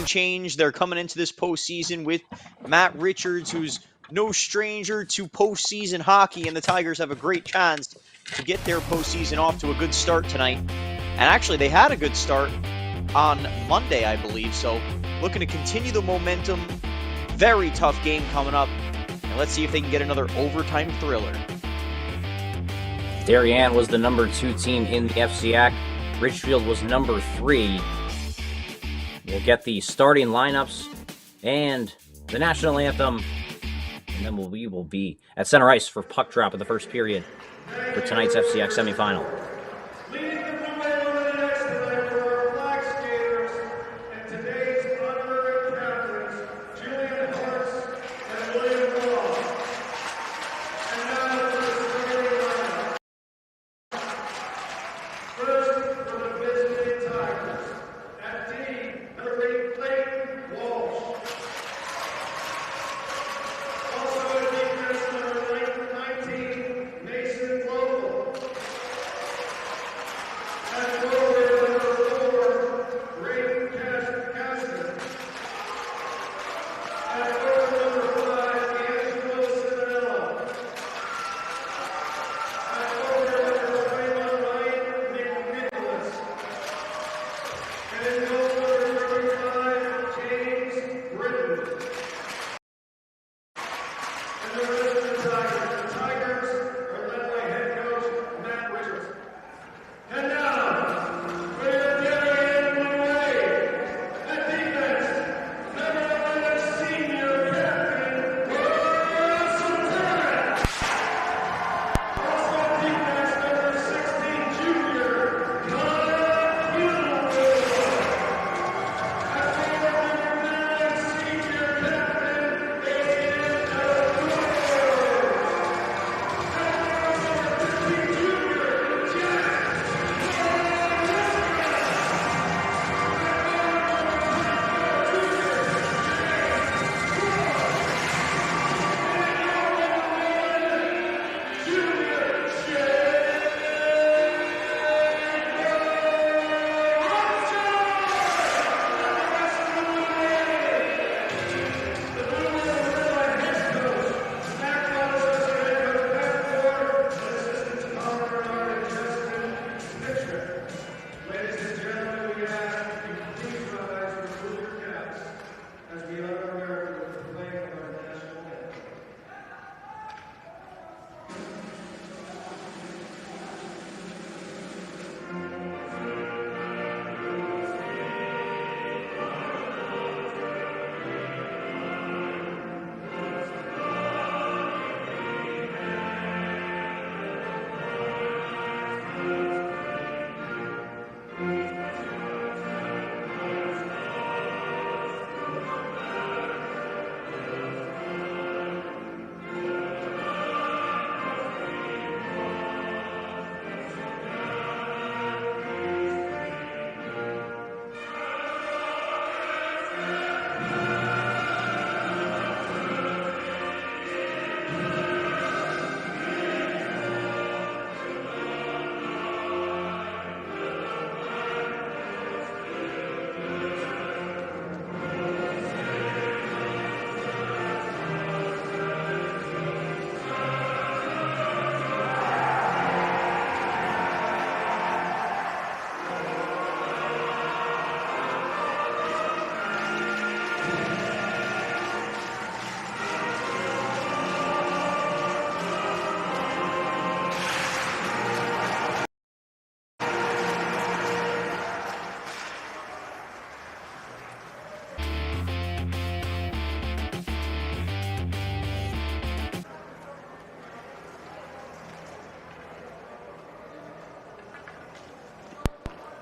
change. They're coming into this postseason with Matt Richards, who's no stranger to postseason hockey, and the Tigers have a great chance to get their postseason off to a good start tonight. And actually, they had a good start on Monday, I believe, so looking to continue the momentum. Very tough game coming up, and let's see if they can get another overtime thriller. Darien was the number 2 team in the FCIAC. Ridgefield was number 3. We'll get the starting lineups and the national anthem, and then we will be at center ice for puck drop in the first period for tonight's FCIAC semifinal.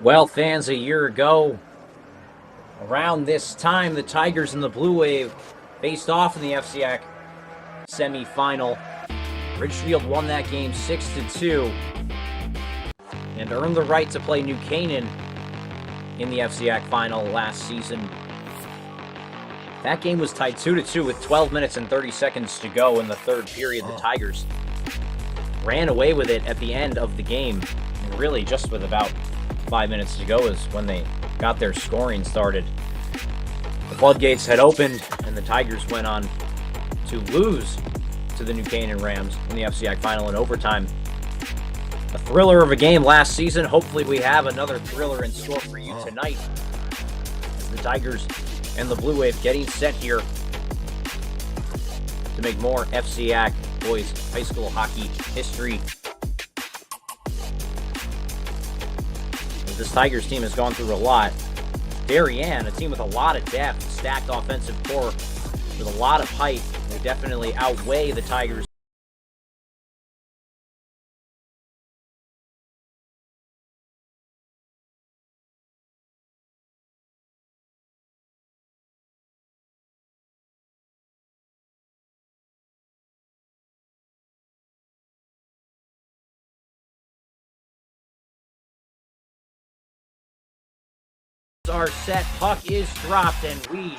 Well, fans, a year ago, around this time, the Tigers and the Blue Wave faced off in the FCIAC semifinal. Ridgefield won that game 6-2 and earned the right to play New Canaan in the FCIAC final last season. That game was tied 2-2 with 12 minutes and 30 seconds to go in the third period. The Tigers ran away with it at the end of the game, and really just with about 5 minutes to go is when they got their scoring started. The floodgates had opened, and the Tigers went on to lose to the New Canaan Rams in the FCIAC final in overtime. A thriller of a game last season. Hopefully we have another thriller in store for you tonight. As the Tigers and the Blue Wave getting set here to make more FCIAC boys high school hockey history. As this Tigers team has gone through a lot. Darien, a team with a lot of depth, stacked offensive core with a lot of height. They definitely outweigh the Tigers. Are set, puck is dropped, and we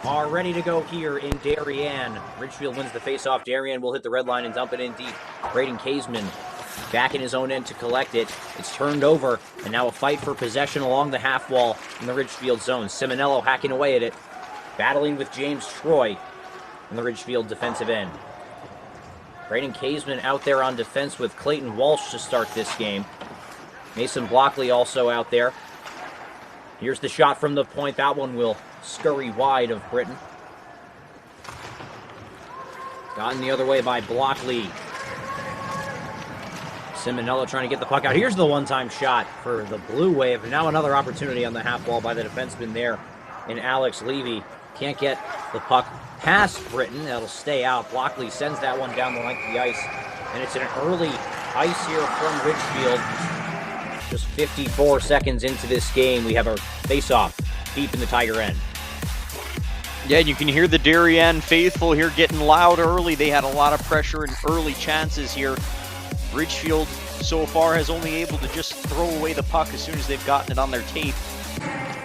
are ready to go here in Darien. Ridgefield wins the faceoff. Darien will hit the red line and dump it in deep. Braden Kaisman back in his own end to collect it. It's turned over, and now a fight for possession along the half wall in the Ridgefield zone. Simonello hacking away at it, battling with James Troy in the Ridgefield defensive end. Braden Kaisman out there on defense with Clayton Walsh to start this game. Mason Blockley also out there. Here's the shot from the point. That one will scurry wide of Britton. Gotten the other way by Blockley. Simonello trying to get the puck out. Here's the one-time shot for the Blue Wave. Now another opportunity on the half wall by the defenseman there in Alex Levy. Can't get the puck past Britton. That'll stay out. Blockley sends that one down the length of the ice. And it's an early ice here from Ridgefield. Just 54 seconds into this game, we have a face-off deep in the Tiger end. Yeah, and you can hear the Darien faithful here getting loud early. They had a lot of pressure and early chances here. Ridgefield so far has only able to just throw away the puck as soon as they've gotten it on their tape.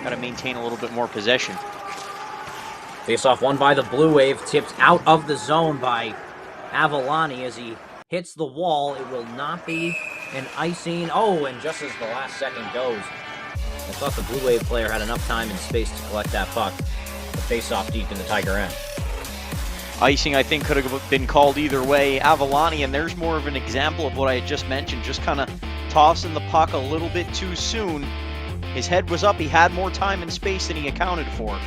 Got to maintain a little bit more possession. Face-off won by the Blue Wave, tipped out of the zone by Avalani as he hits the wall. It will not be an icing. Oh, and just as the last second goes, I thought the Blue Wave player had enough time and space to collect that puck. The face-off deep in the Tiger end. Icing, I think, could have been called either way. Avalani, and there's more of an example of what I had just mentioned, just kind of tossing the puck a little bit too soon. His head was up. He had more time and space than he accounted for.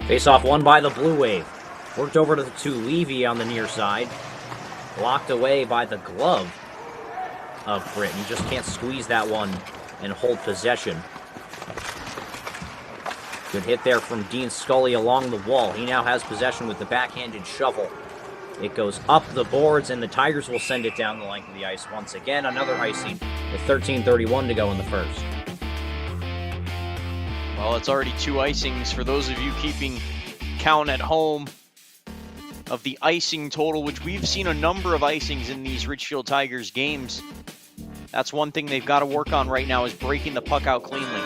Face-off won by the Blue Wave. Worked over to Levy on the near side. Blocked away by the glove of Britton. Just can't squeeze that one and hold possession. Good hit there from Dean Scully along the wall. He now has possession with the backhanded shovel. It goes up the boards, and the Tigers will send it down the length of the ice once again. Another icing with 13:31 to go in the first. Well, it's already 2 icings for those of you keeping count at home of the icing total, which we've seen a number of icings in these Ridgefield Tigers games. That's one thing they've got to work on right now, is breaking the puck out cleanly.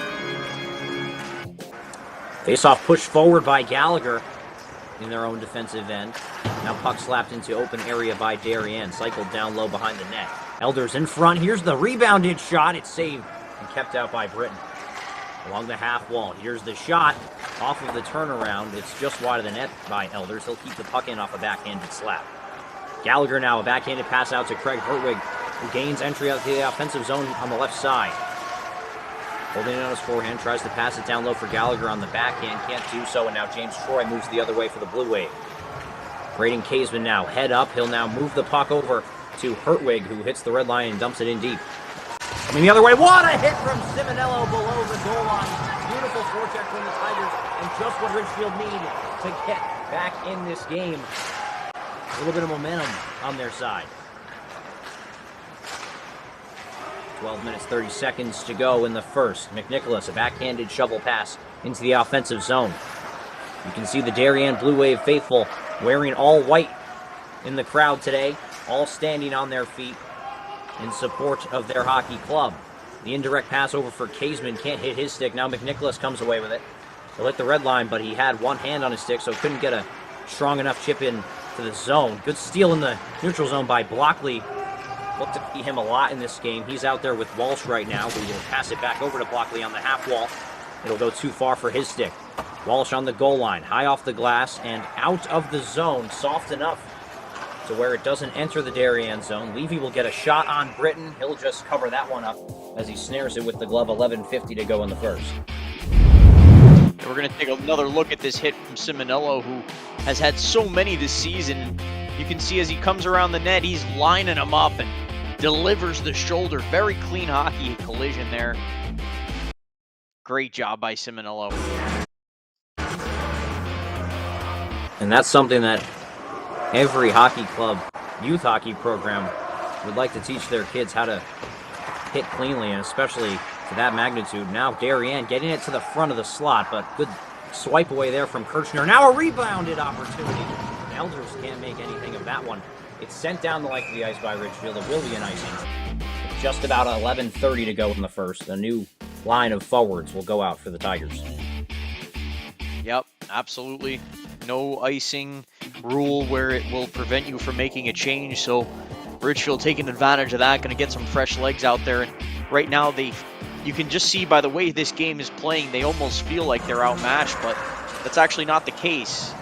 Face-off pushed forward by Gallagher in their own defensive end. Now puck slapped into open area by Darien. Cycled down low behind the net. Elders in front. Here's the rebounded shot. It's saved and kept out by Britton. Along the half wall. Here's the shot off of the turnaround. It's just wide of the net by Elders. He'll keep the puck in off a backhanded slap. Gallagher now, a backhanded pass out to Craig Hertwig, who gains entry out to the offensive zone on the left side. Holding it on his forehand, tries to pass it down low for Gallagher on the backhand. Can't do so, and now James Troy moves the other way for the Blue Wave. Braden Kaisman now head up. He'll now move the puck over to Hertwig, who hits the red line and dumps it in deep. Coming the other way, what a hit from Simonello below the goal line. Beautiful forecheck from the Tigers, and just what Ridgefield needed to get back in this game. A little bit of momentum on their side. 12 minutes, 30 seconds to go in the first. McNicholas, a backhanded shovel pass into the offensive zone. You can see the Darien Blue Wave faithful wearing all white in the crowd today, all standing on their feet in support of their hockey club. The indirect pass over for Kaisman, can't hit his stick. Now McNicholas comes away with it. He'll hit the red line, but he had one hand on his stick, so couldn't get a strong enough chip in to the zone. Good steal in the neutral zone by Blockley. Look to see him a lot in this game. He's out there with Walsh right now, who will pass it back over to Blockley on the half wall. It'll go too far for his stick. Walsh on the goal line, high off the glass and out of the zone, soft enough to where it doesn't enter the Darien zone. Levy will get a shot on Britton. He'll just cover that one up as he snares it with the glove. 11:50 to go in the first. We're going to take another look at this hit from Simonello, who has had so many this season. You can see as he comes around the net, he's lining them up and delivers the shoulder. Very clean hockey collision there. Great job by Simonello. And that's something that every hockey club, youth hockey program, would like to teach their kids, how to hit cleanly, and especially to that magnitude. Now Darien getting it to the front of the slot, but good swipe away there from Kirchner. Now a rebounded opportunity. Elders can't make anything of that one. It's sent down the length of the ice by Ridgefield. It will be an icing. It's just about 11:30 to go in the first. A new line of forwards will go out for the Tigers. Yep, absolutely. No icing rule where it will prevent you from making a change. So Ridgefield taking advantage of that, going to get some fresh legs out there. And right now, you can just see by the way this game is playing, they almost feel like they're outmatched, but that's actually not the case.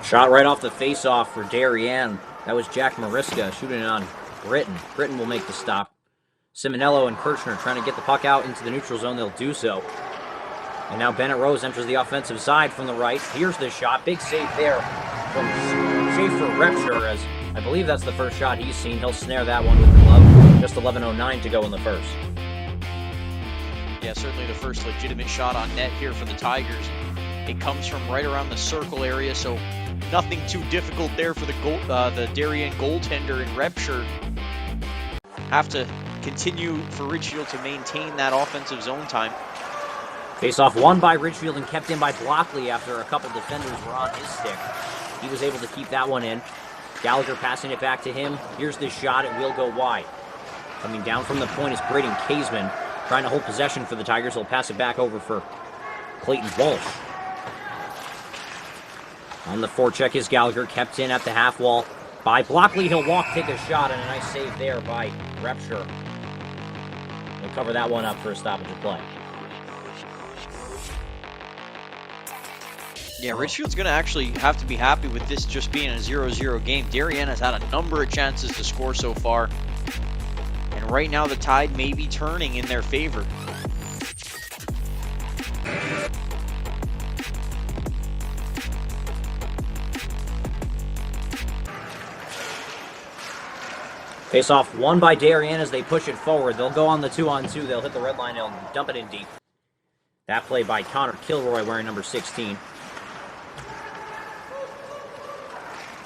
Shot right off the face-off for Darien. That was Jack Mariska shooting it on Britton. Britton will make the stop. Simonello and Kirchner trying to get the puck out into the neutral zone. They'll do so. And now Bennett Rose enters the offensive side from the right. Here's the shot. Big save there from Schaefer Repscher, as I believe that's the first shot he's seen. He'll snare that one with the glove. Just 11:09 to go in the first. Yeah, certainly the first legitimate shot on net here for the Tigers. It comes from right around the circle area, so nothing too difficult there for the Darien goaltender in Repscher. Have to continue for Ridgefield to maintain that offensive zone time. Face-off won by Ridgefield and kept in by Blockley after a couple defenders were on his stick. He was able to keep that one in. Gallagher passing it back to him. Here's the shot. It will go wide. Coming down from the point is Braden Kaseman, trying to hold possession for the Tigers. He'll pass it back over for Clayton Walsh. On the forecheck is Gallagher, kept in at the half wall by Blockley. He'll walk, take a shot, and a nice save there by Repscher. He'll cover that one up for a stoppage of play. Yeah, Ridgefield's going to actually have to be happy with this just being a 0-0 game. Darien has had a number of chances to score so far. And right now the tide may be turning in their favor. Face-off won by Darien as they push it forward. They'll go on the 2-on-2. They'll hit the red line. They'll dump it in deep. That play by Connor Kilroy wearing number 16.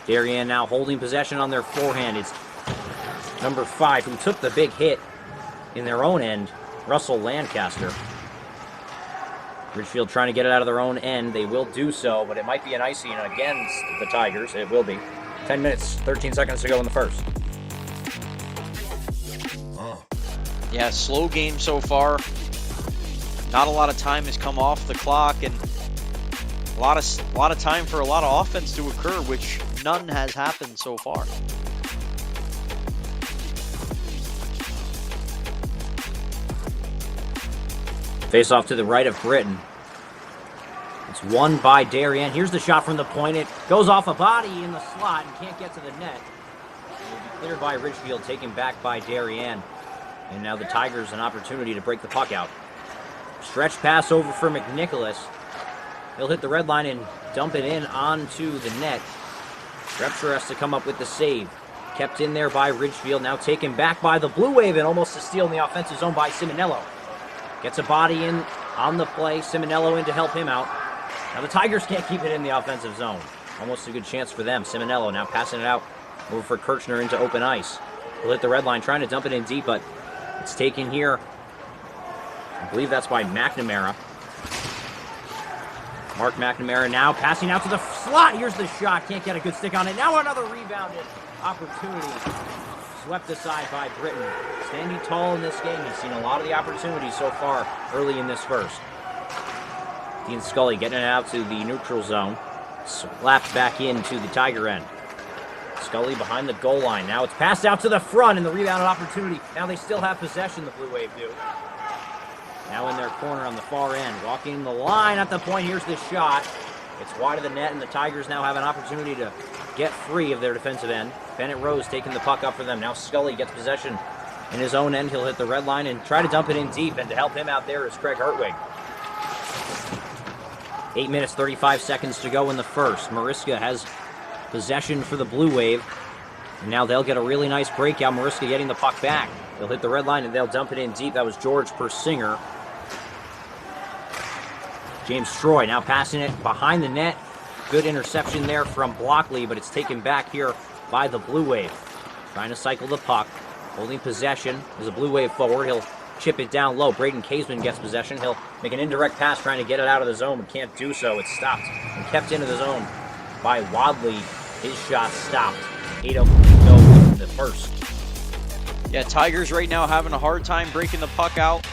Darien now holding possession on their forehand. It's number 5 who took the big hit in their own end, Russell Lancaster. Ridgefield trying to get it out of their own end. They will do so, but it might be an icing against the Tigers. It will be. 10 minutes, 13 seconds to go in the first. Yeah, slow game so far. Not a lot of time has come off the clock, and a lot of time for a lot of offense to occur, which none has happened so far. Face off to the right of Britton. It's won by Darien. Here's the shot from the point. It goes off a body in the slot and can't get to the net. It will be cleared by Ridgefield, taken back by Darien. And now the Tigers an opportunity to break the puck out. Stretch pass over for McNicholas. He'll hit the red line and dump it in onto the net. Repscher has to come up with the save. Kept in there by Ridgefield, now taken back by the Blue Wave, and almost a steal in the offensive zone by Simonello. Gets a body in on the play. Simonello in to help him out. Now the Tigers can't keep it in the offensive zone. Almost a good chance for them. Simonello now passing it out over for Kirchner into open ice. He'll hit the red line, trying to dump it in deep, but it's taken here. I believe that's by McNamara. Mark McNamara now passing out to the slot. Here's the shot. Can't get a good stick on it. Now another rebounded opportunity. Swept aside by Britton. Standing tall in this game. He's seen a lot of the opportunities so far early in this first. Dean Scully getting it out to the neutral zone. Slapped back into the Tiger end. Scully behind the goal line. Now it's passed out to the front and the rebounded opportunity. Now they still have possession, the Blue Wave do. Now in their corner on the far end. Walking the line at the point. Here's the shot. It's wide of the net, and the Tigers now have an opportunity to get free of their defensive end. Bennett Rose taking the puck up for them. Now Scully gets possession in his own end. He'll hit the red line and try to dump it in deep, and to help him out there is Craig Hertwig. 8 minutes, 35 seconds to go in the first. Mariska has possession for the Blue Wave. And now they'll get a really nice breakout. Mariska getting the puck back. They'll hit the red line and they'll dump it in deep. That was George Persinger. James Troy now passing it behind the net. Good interception there from Blockley, but it's taken back here by the Blue Wave. Trying to cycle the puck. Holding possession. There's a Blue Wave forward. He'll chip it down low. Braden Kaseman gets possession. He'll make an indirect pass trying to get it out of the zone, but can't do so. It's stopped and kept into the zone by Wadley. His shot stopped. 8-0 to go in the first. Yeah, Tigers right now having a hard time breaking the puck out.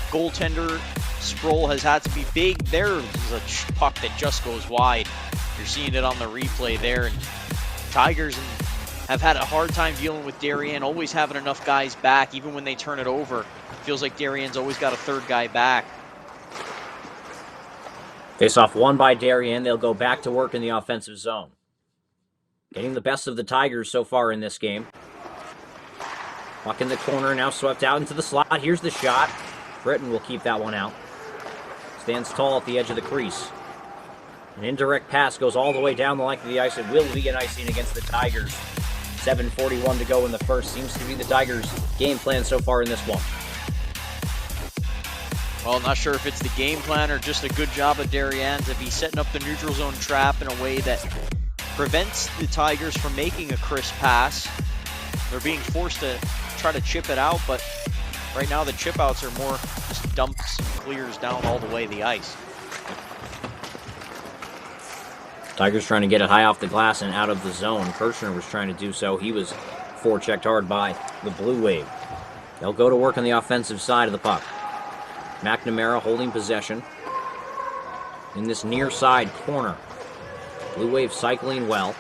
Goaltender Sproul has had to be big. There's a puck that just goes wide. You're seeing it on the replay there. And Tigers have had a hard time dealing with Darien, always having enough guys back, even when they turn it over. It feels like Darien's always got a third guy back. Face-off won by Darien. They'll go back to work in the offensive zone. Getting the best of the Tigers so far in this game. Puck in the corner, now swept out into the slot. Here's the shot. Britton will keep that one out. Stands tall at the edge of the crease. An indirect pass goes all the way down the length of the ice. It will be an icing against the Tigers. 7:41 to go in the first. Seems to be the Tigers' game plan so far in this one. Well, not sure if it's the game plan or just a good job of Darien to be setting up the neutral zone trap in a way that prevents the Tigers from making a crisp pass. They're being forced to try to chip it out, but right now the chip outs are more just dumps and clears down all the way the ice. Tigers trying to get it high off the glass and out of the zone. Kirchner was trying to do so. He was forechecked hard by the Blue Wave. They'll go to work on the offensive side of the puck. McNamara holding possession in this near side corner. Blue Wave cycling well,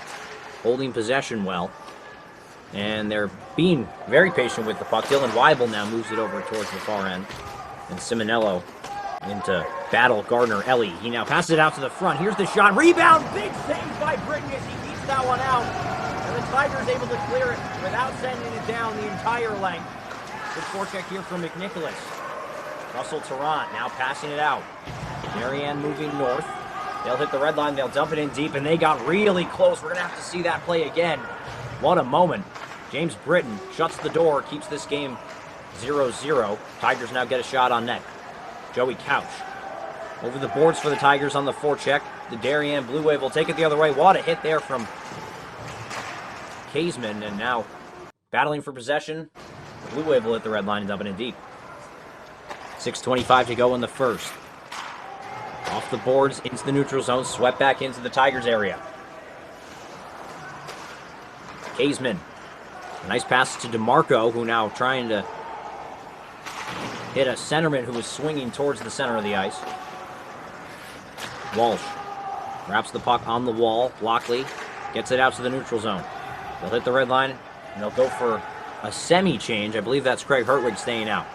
holding possession well, and they're being very patient with the puck. Dylan Weibel now moves it over towards the far end, and Simonello into battle Gardner Ellie. He now passes it out to the front. Here's the shot. Rebound. Big save by Britton as he keeps that one out. And the Tigers able to clear it without sending it down the entire length. Good forecheck here from McNicholas. Russell Tarrant now passing it out. Darien moving north. They'll hit the red line. They'll dump it in deep, and they got really close. We're going to have to see that play again. What a moment. James Britton shuts the door, keeps this game 0-0. Tigers now get a shot on net. Joey Couch over the boards for the Tigers on the forecheck. The Darien Blue Wave will take it the other way. What a hit there from Kaseman, and now battling for possession. The Blue Wave will hit the red line and dump it in deep. 6:25 to go in the first. Off the boards into the neutral zone, swept back into the Tigers area. Kaseman. A nice pass to DeMarco, who now trying to hit a centerman who was swinging towards the center of the ice. Walsh wraps the puck on the wall. Blockley gets it out to the neutral zone. They'll hit the red line, and they'll go for a semi-change. I believe that's Craig Hertwig staying out.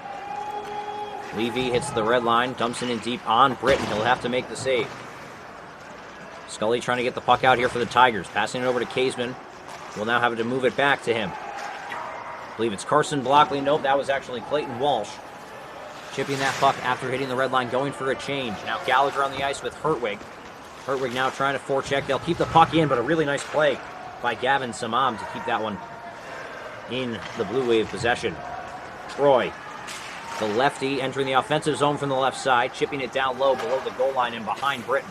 Levy hits the red line, dumps it in deep on Britton. He'll have to make the save. Scully trying to get the puck out here for the Tigers. Passing it over to Kaseman. We'll now have to move it back to him. I believe it's Carson Blockley. Nope, that was actually Clayton Walsh. Chipping that puck after hitting the red line, going for a change. Now Gallagher on the ice with Hertwig. Hertwig now trying to forecheck. They'll keep the puck in, but a really nice play by Gavin Samam to keep that one in the Blue Wave possession. Troy, the lefty, entering the offensive zone from the left side, chipping it down low below the goal line and behind Britton.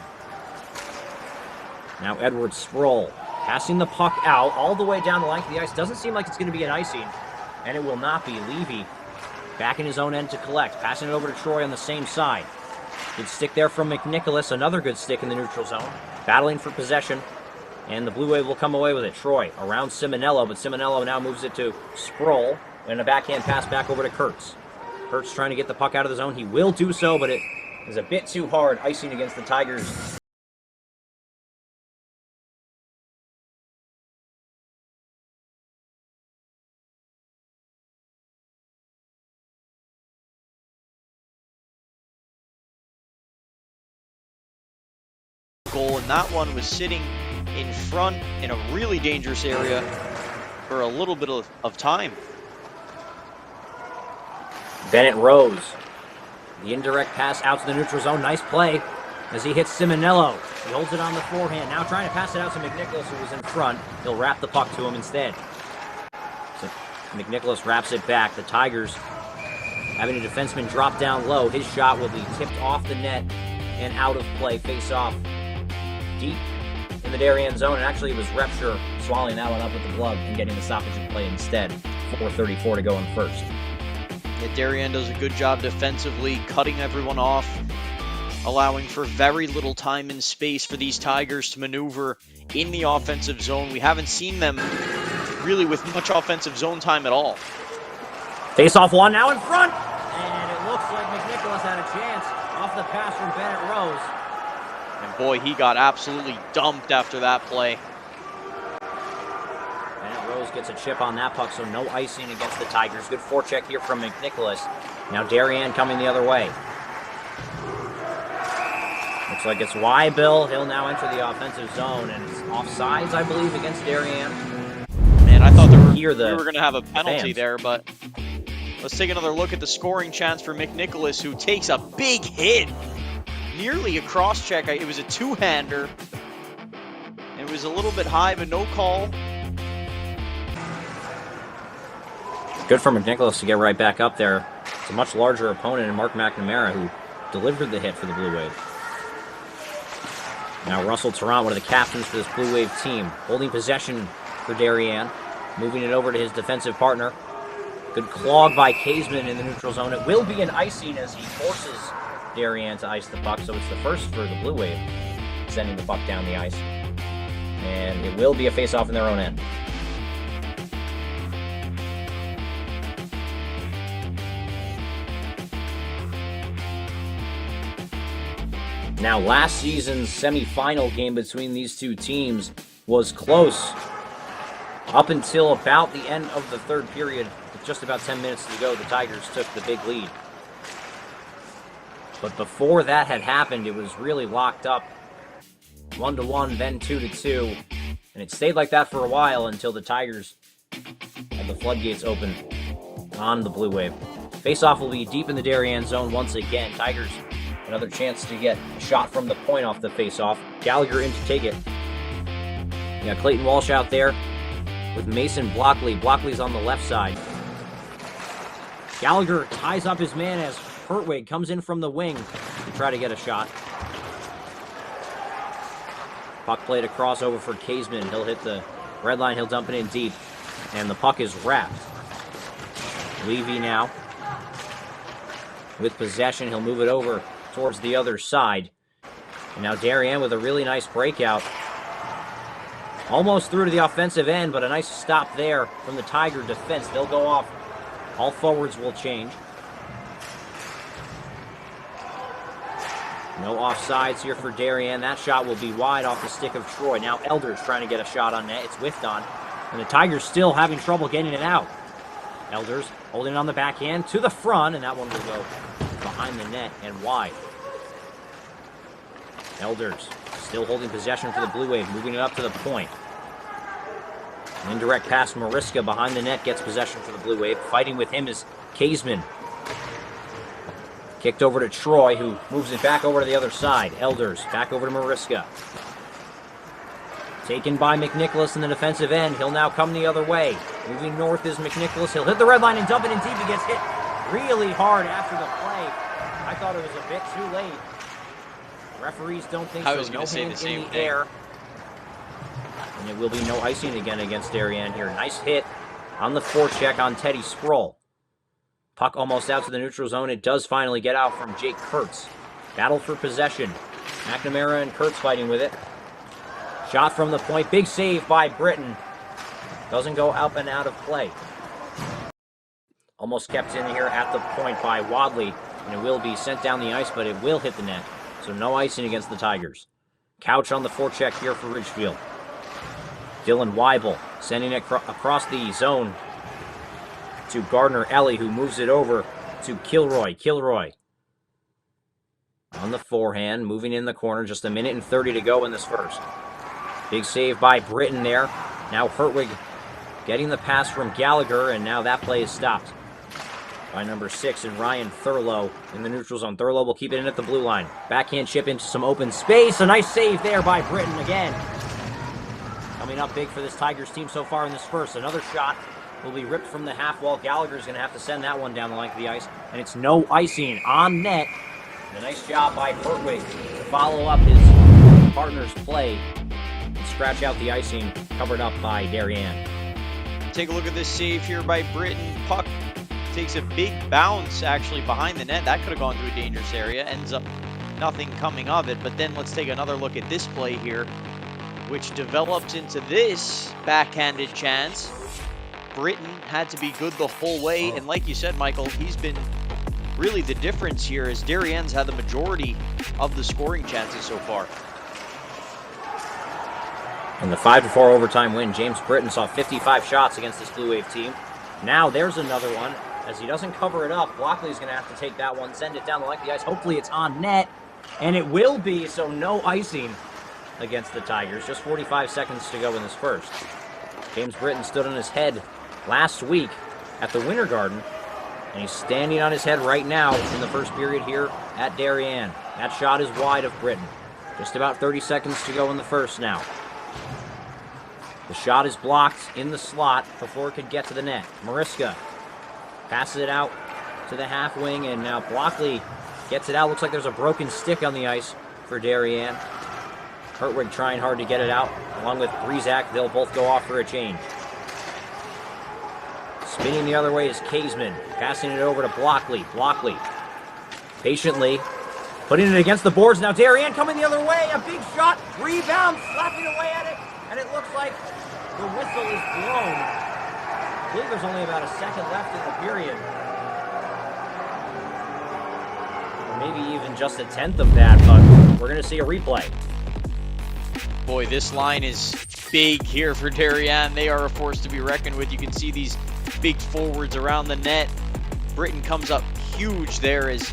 Now Edward Sproul, passing the puck out all the way down the length of the ice. Doesn't seem like it's going to be an icing, and it will not be. Levy back in his own end to collect. Passing it over to Troy on the same side. Good stick there from McNicholas. Another good stick in the neutral zone. Battling for possession, and the Blue Wave will come away with it. Troy around Simonello, but Simonello now moves it to Sproul, and a backhand pass back over to Kurtz. Kurtz trying to get the puck out of the zone. He will do so, but it is a bit too hard. Icing against the Tigers. goal, and that one was sitting in front in a really dangerous area for a little bit of time. Bennett Rose. The indirect pass out to the neutral zone. Nice play as he hits Simonello. He holds it on the forehand. Now trying to pass it out to McNicholas, who was in front. He'll wrap the puck to him instead. So McNicholas wraps it back. The Tigers having a defenseman drop down low. His shot will be tipped off the net and out of play. Face off deep in the Darien zone. And actually it was Repsher swallowing that one up with the glove and getting the stoppage of play instead. 4:34 to go in first. Yeah, Darien does a good job defensively, cutting everyone off, allowing for very little time and space for these Tigers to maneuver in the offensive zone. We haven't seen them really with much offensive zone time at all. Face-off one now in front, and it looks like McNicholas had a chance off the pass from Bennett Rose. And boy, he got absolutely dumped after that play. Bennett Rose gets a chip on that puck, so no icing against the Tigers. Good forecheck here from McNicholas. Now Darien coming the other way. Looks like it's Wybill. He'll now enter the offensive zone, and it's offsides, I believe, against Darien. Man, I thought we were going to have a penalty fans there, but let's take another look at the scoring chance for McNicholas, who takes a big hit. Nearly a cross-check. It was a two-hander. It was a little bit high, but no call. Good for McNicholas to get right back up there. It's a much larger opponent in Mark McNamara, who delivered the hit for the Blue Wave. Now Russell Tarrant, one of the captains for this Blue Wave team, holding possession for Darien, moving it over to his defensive partner. Good clog by Kaseman in the neutral zone. It will be an icing as he forces Darien to ice the puck, so it's the first for the Blue Wave, sending the puck down the ice. And it will be a face-off in their own end. Now, last season's semifinal game between these two teams was close up until about the end of the third period. With just about 10 minutes to go, the Tigers took the big lead. But before that had happened, it was really locked up. 1-1, then 2-2. And it stayed like that for a while until the Tigers had the floodgates open on the Blue Wave. Face-off will be deep in the Darien zone once again. Tigers another chance to get a shot from the point off the face-off. Gallagher in to take it. You got Clayton Walsh out there with Mason Blockley. Blockley's on the left side. Gallagher ties up his man as Hertwig comes in from the wing to try to get a shot. Puck played across over for Kaseman. He'll hit the red line. He'll dump it in deep. And the puck is wrapped. Levy now with possession. He'll move it over towards the other side. And now Darien with a really nice breakout. Almost through to the offensive end, but a nice stop there from the Tiger defense. They'll go off. All forwards will change. No offsides here for Darien. That shot will be wide off the stick of Troy. Now Elders trying to get a shot on net. It's whiffed on. And the Tigers still having trouble getting it out. Elders holding it on the backhand to the front, and that one will go behind the net and wide. Elders still holding possession for the Blue Wave, moving it up to the point. An indirect pass from Mariska behind the net gets possession for the Blue Wave. Fighting with him is Kaseman. Kicked over to Troy, who moves it back over to the other side. Elders back over to Mariska. Taken by McNicholas in the defensive end. He'll now come the other way. Moving north is McNicholas. He'll hit the red line and dump it in deep. He gets hit really hard after the play. I thought it was a bit too late. Referees don't think so. I was going to say the same thing. Air. And it will be no icing again against Darien here. Nice hit on the forecheck on Teddy Sproul. Puck almost out to the neutral zone. It does finally get out from Jake Kurtz. Battle for possession. McNamara and Kurtz fighting with it. Shot from the point. Big save by Britton. Doesn't go up and out of play. Almost kept in here at the point by Wadley. And it will be sent down the ice, but it will hit the net. So no icing against the Tigers. Couch on the forecheck here for Ridgefield. Dylan Weibel sending it across the zone to Gardner Ellie, who moves it over to Kilroy. Kilroy on the forehand, moving in the corner. Just a minute and 30 to go in this first. Big save by Britton there. Now Hertwig getting the pass from Gallagher, and now that play is stopped by number 6 and Ryan Thurlow in the neutral zone. Thurlow will keep it in at the blue line. Backhand chip into some open space. A nice save there by Britton again. Coming up big for this Tigers team so far in this first. Another shot will be ripped from the half wall. Gallagher's going to have to send that one down the length of the ice, and it's no icing on net. And a nice job by Hertwig to follow up his partner's play and scratch out the icing, covered up by Darien. Take a look at this save here by Britton. Puck takes a big bounce actually behind the net. That could have gone to a dangerous area. Ends up nothing coming of it. But then let's take another look at this play here, which developed into this backhanded chance. Britton had to be good the whole way. And like you said, Michael, he's been really the difference here as Darien's had the majority of the scoring chances so far. In the 5-4 overtime win, James Britton saw 55 shots against this Blue Wave team. Now there's another one. As he doesn't cover it up, Blockley's going to have to take that one, send it down the length of the ice. Hopefully it's on net, and it will be, so no icing against the Tigers. Just 45 seconds to go in this first. James Britton stood on his head last week at the Winter Garden, and he's standing on his head right now in the first period here at Darien. That shot is wide of Britton. Just about 30 seconds to go in the first now. The shot is blocked in the slot before it could get to the net. Mariska passes it out to the half wing, and now Blockley gets it out. Looks like there's a broken stick on the ice for Darien. Hertwig trying hard to get it out, along with Breezak. They'll both go off for a change. Spinning the other way is Kaseman, passing it over to Blockley. Blockley patiently putting it against the boards. Now Darien coming the other way. A big shot, rebound, slapping away at it, and it looks like the whistle is blown. I believe there's only about a second left in the period. Or maybe even just a tenth of that, but we're going to see a replay. Boy, this line is big here for Darien. They are a force to be reckoned with. You can see these big forwards around the net. Britton comes up huge there as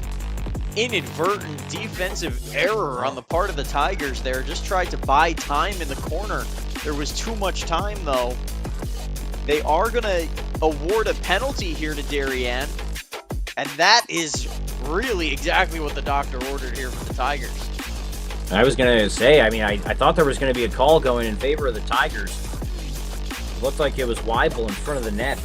inadvertent defensive error on the part of the Tigers there. Just tried to buy time in the corner. There was too much time, though. They are going to award a penalty here to Darien, and that is really exactly what the doctor ordered here for the Tigers. I was going to say, I mean, I thought there was going to be a call going in favor of the Tigers. It looked like it was Weibel in front of the net.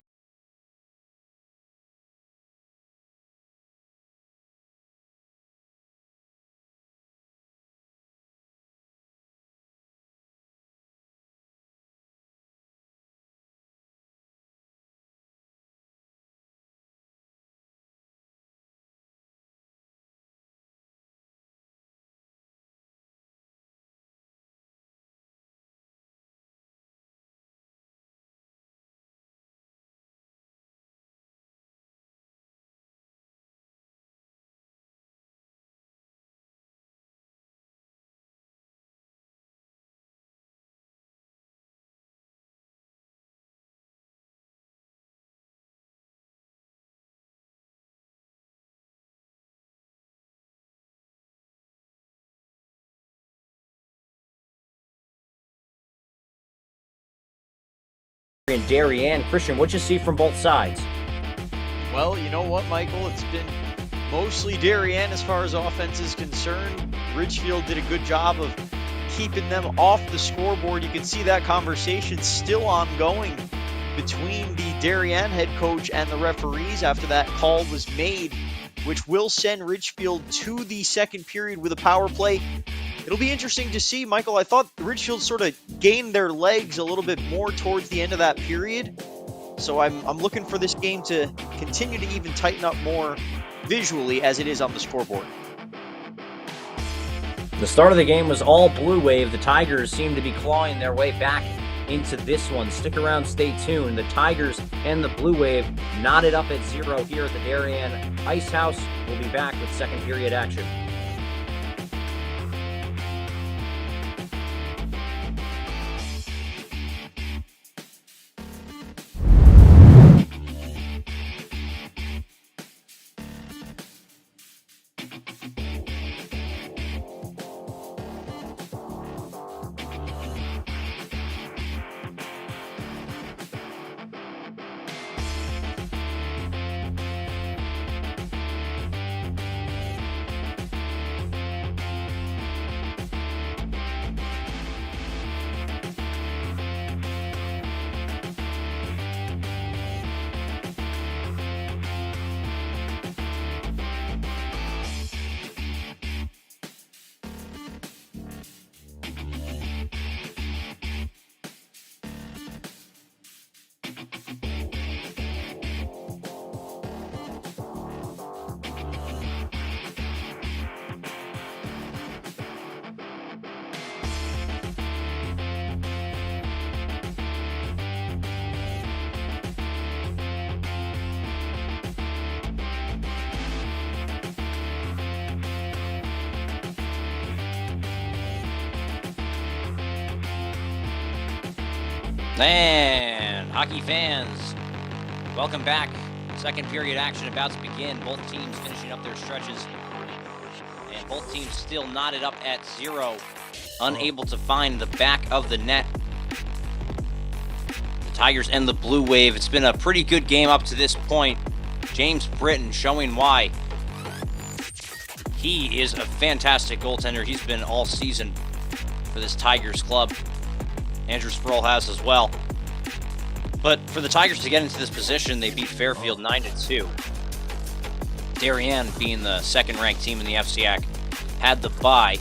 And Darien, Christian, what you see from both sides? Well, you know what, Michael? It's been mostly Darien as far as offense is concerned. Ridgefield did a good job of keeping them off the scoreboard. You can see that conversation still ongoing between the Darien head coach and the referees after that call was made, which will send Ridgefield to the second period with a power play. It'll be interesting to see, Michael. I thought Ridgefield sort of gained their legs a little bit more towards the end of that period. So I'm looking for this game to continue to even tighten up more visually as it is on the scoreboard. The start of the game was all Blue Wave. The Tigers seem to be clawing their way back into this one. Stick around, stay tuned. The Tigers and the Blue Wave knotted up at 0 here at the Darien Ice House. We'll be back with second period action. And hockey fans, welcome back. Second period action about to begin. Both teams finishing up their stretches. And both teams still knotted up at 0, unable to find the back of the net. The Tigers and the Blue Wave. It's been a pretty good game up to this point. James Britton showing why. He is a fantastic goaltender. He's been all season for this Tigers club. Andrew Sproul has as well. But for the Tigers to get into this position, they beat Fairfield 9-2. Darien, being the second-ranked team in the FCIAC, had the bye.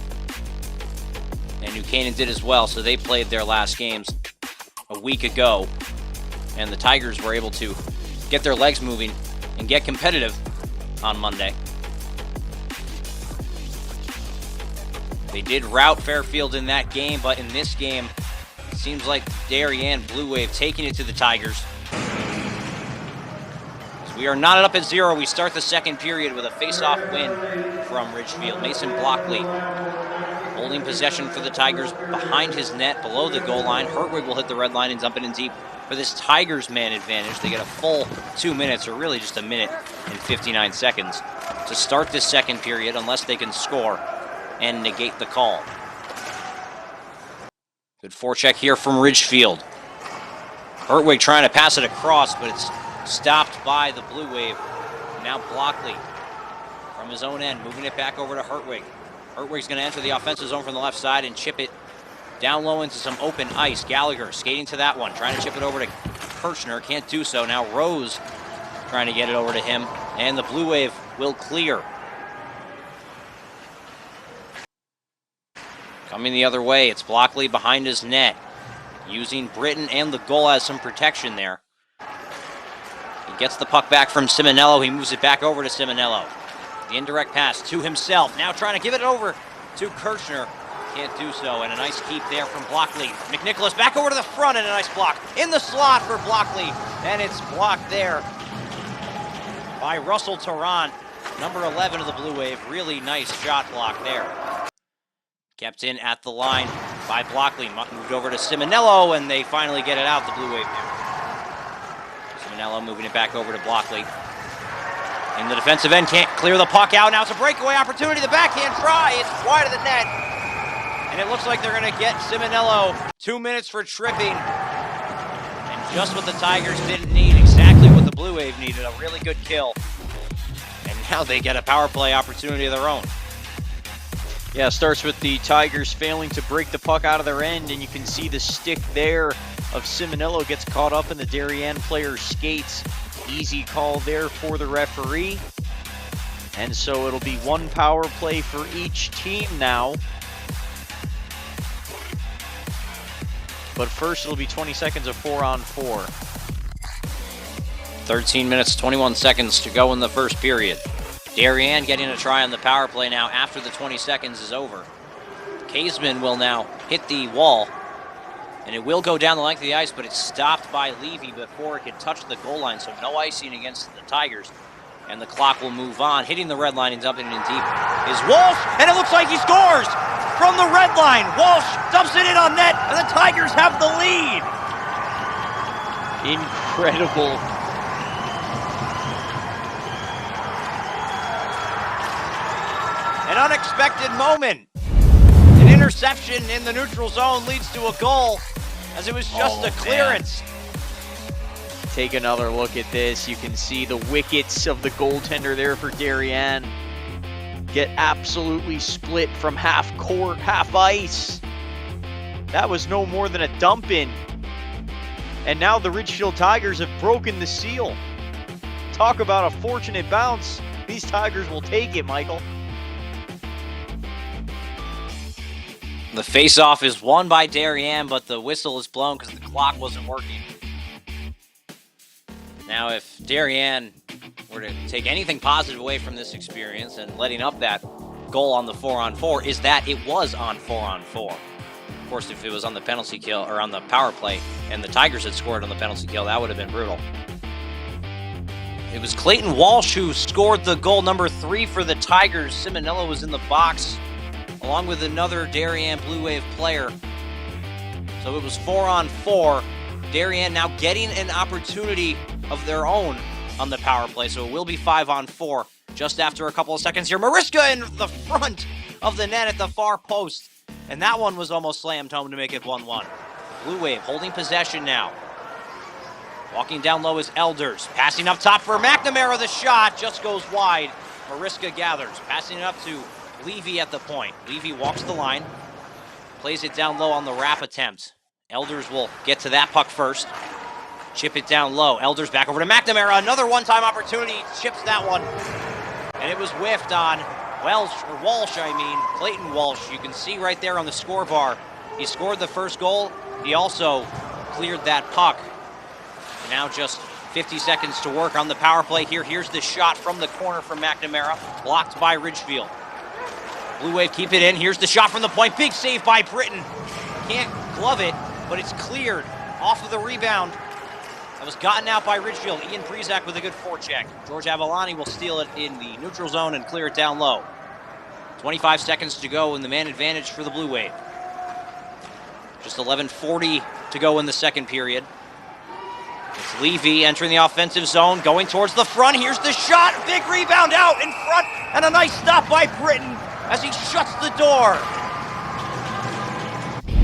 And New Canaan did as well, so they played their last games a week ago. And the Tigers were able to get their legs moving and get competitive on Monday. They did rout Fairfield in that game, but in this game, it seems like Darien Blue Wave taking it to the Tigers. As we are knotted up at 0, we start the second period with a face-off win from Ridgefield. Mason Blockley holding possession for the Tigers behind his net, below the goal line. Hertwig will hit the red line and dump it in deep for this Tigers man advantage. They get a full 2 minutes, or really just a minute and 59 seconds to start this second period, unless they can score and negate the call. Good forecheck here from Ridgefield. Hertwig trying to pass it across, but it's stopped by the Blue Wave. Now Blockley from his own end, moving it back over to Hertwig. Hertwig's going to enter the offensive zone from the left side and chip it down low into some open ice. Gallagher skating to that one, trying to chip it over to Kirchner. Can't do so. Now Rose trying to get it over to him, and the Blue Wave will clear. Coming the other way, it's Blockley behind his net, using Britton and the goal as some protection there. He gets the puck back from Simonello. He moves it back over to Simonello. The indirect pass to himself. Now trying to give it over to Kirchner. Can't do so, and a nice keep there from Blockley. McNicholas back over to the front, and a nice block in the slot for Blockley, and it's blocked there by Russell Tarrant, number 11 of the Blue Wave. Really nice shot block there. Kept in at the line by Blockley. Moved over to Simonello, and they finally get it out, the Blue Wave do. Simonello moving it back over to Blockley. In the defensive end, can't clear the puck out. Now it's a breakaway opportunity. The backhand try. It's wide of the net. And it looks like they're going to get Simonello 2 minutes for tripping. And just what the Tigers didn't need. Exactly what the Blue Wave needed. A really good kill. And now they get a power play opportunity of their own. Yeah, it starts with the Tigers failing to break the puck out of their end, and you can see the stick there of Simonello gets caught up in the Darien player's skates. Easy call there for the referee. And so it'll be one power play for each team now. But first it'll be 20 seconds of 4-on-4. 13 minutes, 21 seconds to go in the first period. Darien getting a try on the power play now after the 20 seconds is over. Kaisman will now hit the wall, and it will go down the length of the ice, but it's stopped by Levy before it could touch the goal line, so no icing against the Tigers. And the clock will move on. Hitting the red line and dumping it in deep is Walsh, and it looks like he scores from the red line. Walsh dumps it in on net, and the Tigers have the lead. Incredible. An unexpected moment. An interception in the neutral zone leads to a goal, as it was just a clearance. Man. Take another look at this. You can see the wickets of the goaltender there for Darien get absolutely split from half court, half ice. That was no more than a dump in. And now the Ridgefield Tigers have broken the seal. Talk about a fortunate bounce. These Tigers will take it, Michael. The face-off is won by Darien, but the whistle is blown because the clock wasn't working. Now, if Darien were to take anything positive away from this experience and letting up that goal on the 4-on-4, is that it was on 4-on-4. Of course, if it was on the penalty kill or on the power play and the Tigers had scored on the penalty kill, that would have been brutal. It was Clayton Walsh who scored the goal number 3 for the Tigers. Simonello was in the box along with another Darien Blue Wave player. So it was 4-on-4. Darien now getting an opportunity of their own on the power play, so it will be 5-on-4 just after a couple of seconds here. Mariska in the front of the net at the far post, and that one was almost slammed home to make it 1-1. Blue Wave holding possession now. Walking down low is Elders, passing up top for McNamara. The shot just goes wide. Mariska gathers, passing it up to Levy at the point. Levy walks the line, plays it down low on the wrap attempt. Elders will get to that puck first. Chip it down low. Elders back over to McNamara. Another one-time opportunity. Chips that one. And it was whiffed on Walsh, Clayton Walsh. You can see right there on the score bar. He scored the first goal. He also cleared that puck. And now just 50 seconds to work on the power play here. Here's the shot from the corner from McNamara. Blocked by Ridgefield. Blue Wave keep it in. Here's the shot from the point. Big save by Britton. Can't glove it, but it's cleared off of the rebound. That was gotten out by Ridgefield. Ian Prezak with a good forecheck. George Avalani will steal it in the neutral zone and clear it down low. 25 seconds to go in the man advantage for the Blue Wave. Just 11:40 to go in the second period. It's Levy entering the offensive zone, going towards the front. Here's the shot. Big rebound out in front, and a nice stop by Britton as he shuts the door.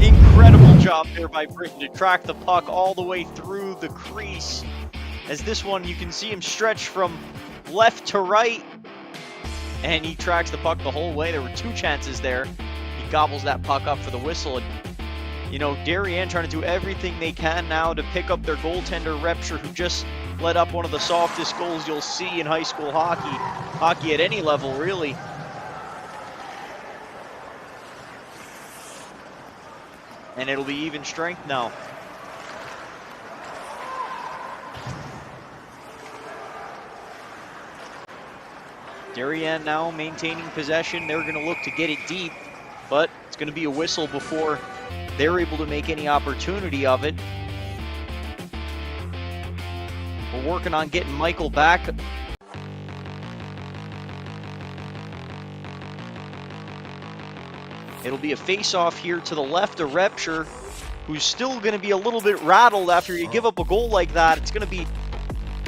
Incredible job there by Britton to track the puck all the way through the crease. As this one, you can see him stretch from left to right, and he tracks the puck the whole way. There were two chances there. He gobbles that puck up for the whistle. And, you know, Darien trying to do everything they can now to pick up their goaltender, Repture, who just let up one of the softest goals you'll see in high school hockey at any level, really. And it'll be even strength now. Darien now maintaining possession. They're going to look to get it deep, but it's going to be a whistle before they're able to make any opportunity of it. We're working on getting Michael back. It'll be a face-off here to the left of Repture, who's still going to be a little bit rattled after you give up a goal like that. It's going to be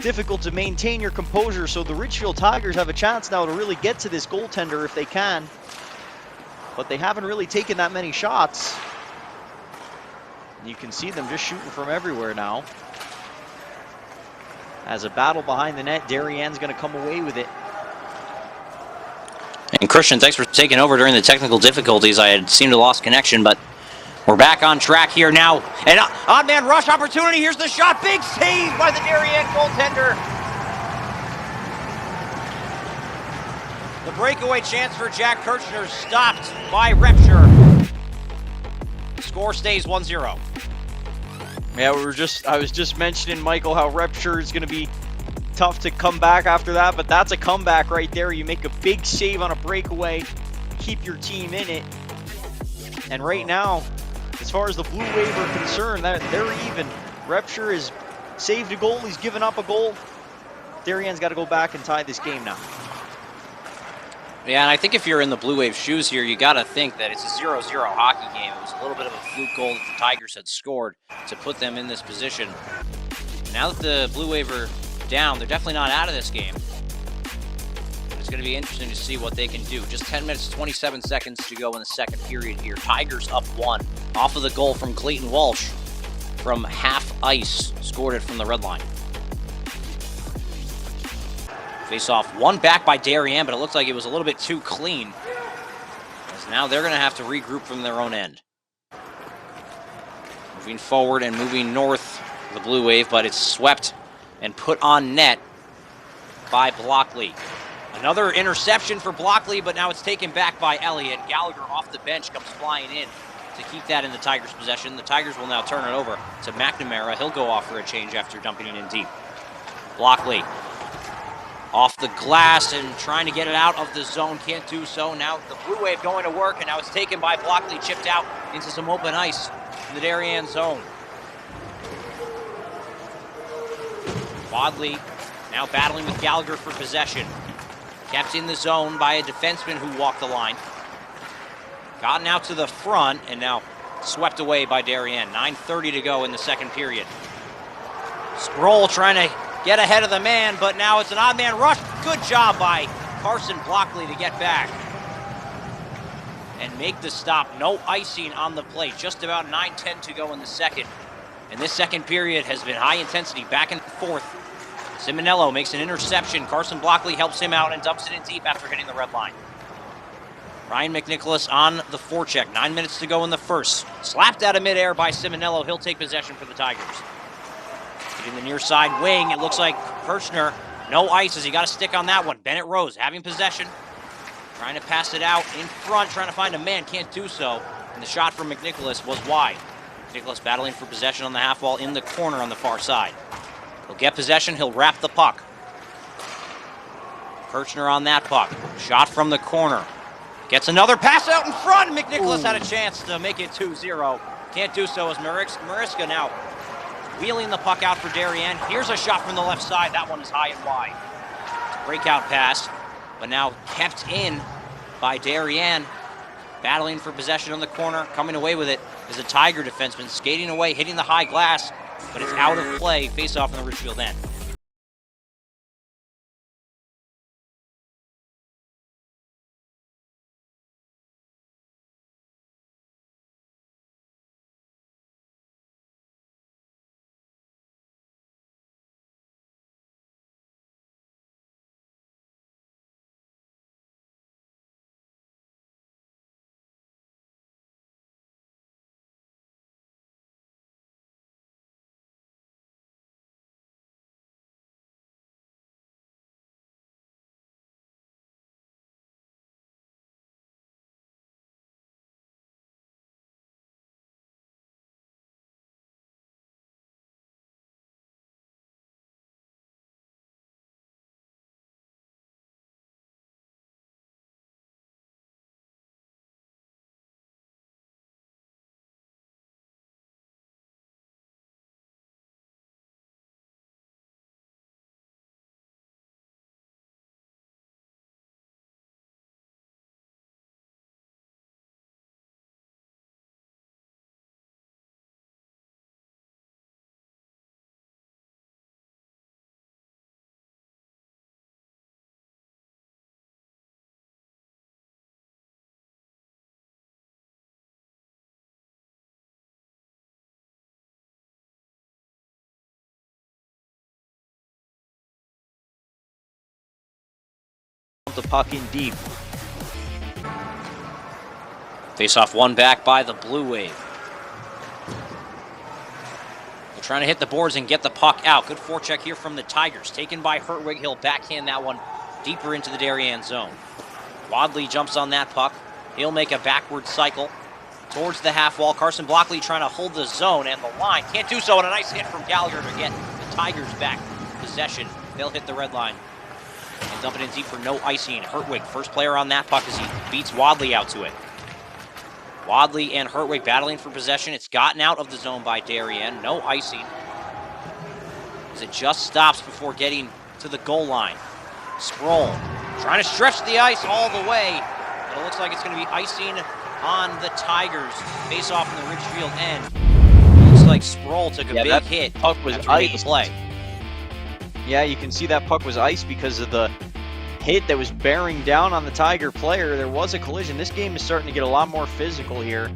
difficult to maintain your composure, so the Ridgefield Tigers have a chance now to really get to this goaltender if they can. But they haven't really taken that many shots. You can see them just shooting from everywhere now. As a battle behind the net, Darien's going to come away with it. And Christian, thanks for taking over during the technical difficulties. I had seemed to lost connection, but we're back on track here now. And odd man rush opportunity. Here's the shot. Big save by the Darien goaltender. The breakaway chance for Jack Kirchner stopped by Repture. Score stays 1-0. Yeah, I was just mentioning, Michael, how Repture is going to be tough to come back after that, but that's a comeback right there. You make a big save on a breakaway, keep your team in it. And right now, as far as the Blue Wave are concerned, they're even. Repture has saved a goal, he's given up a goal. Darien's got to go back and tie this game now. Yeah, and I think if you're in the Blue Wave shoes here, you got to think that it's a 0-0 hockey game. It was a little bit of a fluke goal that the Tigers had scored to put them in this position. Now that the Blue Wave are down, they're definitely not out of this game. It's going to be interesting to see what they can do. Just 10 minutes, 27 seconds to go in the second period here. Tigers up 1 off of the goal from Clayton Walsh from half ice. Scored it from the red line. Face off, one back by Darien, but it looks like it was a little bit too clean. As now they're going to have to regroup from their own end. Moving forward and moving north, the Blue Wave, but it's swept and put on net by Blockley. Another interception for Blockley, but now it's taken back by Elliott. Gallagher off the bench comes flying in to keep that in the Tigers' possession. The Tigers will now turn it over to McNamara. He'll go off for a change after dumping it in deep. Blockley off the glass and trying to get it out of the zone. Can't do so. Now the Blue Wave going to work, and now it's taken by Blockley, chipped out into some open ice in the Darien zone. Wadley now battling with Gallagher for possession. Kept in the zone by a defenseman who walked the line. Gotten out to the front and now swept away by Darien. 9:30 to go in the second period. Sproul trying to get ahead of the man, but now it's an odd man rush. Good job by Carson Blockley to get back and make the stop. No icing on the play. Just about 9:10 to go in the second. And this second period has been high intensity, back and forth. Simonello makes an interception. Carson Blockley helps him out and dumps it in deep after hitting the red line. Ryan McNicholas on the forecheck. 9 minutes to go in the first. Slapped out of midair by Simonello. He'll take possession for the Tigers. In the near side wing, it looks like Kirchner, no ice as he got a stick on that one. Bennett Rose having possession. Trying to pass it out in front, trying to find a man, can't do so. And the shot from McNicholas was wide. McNicholas battling for possession on the half wall in the corner on the far side. He'll get possession, he'll wrap the puck. Kirchner on that puck. Shot from the corner. Gets another pass out in front. McNicholas had a chance to make it 2-0. Can't do so as Mariska now wheeling the puck out for Darien. Here's a shot from the left side. That one is high and wide. It's a breakout pass, but now kept in by Darien. Battling for possession on the corner. Coming away with it is a Tiger defenseman. Skating away, hitting the high glass, but it's out of play. Face off in the Ridgefield end. The puck in deep. Face-off one back by the Blue Wave. They're trying to hit the boards and get the puck out. Good forecheck here from the Tigers. Taken by Hertwig. He'll backhand that one deeper into the Darien zone. Wadley jumps on that puck. He'll make a backward cycle towards the half wall. Carson Blockley trying to hold the zone and the line. Can't do so, and a nice hit from Gallagher to get the Tigers back possession. They'll hit the red line and dump it in deep for no icing. Hertwig, first player on that puck as he beats Wadley out to it. Wadley and Hertwig battling for possession. It's gotten out of the zone by Darien. No icing as it just stops before getting to the goal line. Sproul trying to stretch the ice all the way, but it looks like it's going to be icing on the Tigers. Face off in the Ridgefield end. Looks like Sproul took a big hit. Puck was iced. Play. Yeah, you can see that puck was iced because of the hit that was bearing down on the Tiger player. There was a collision. This game is starting to get a lot more physical here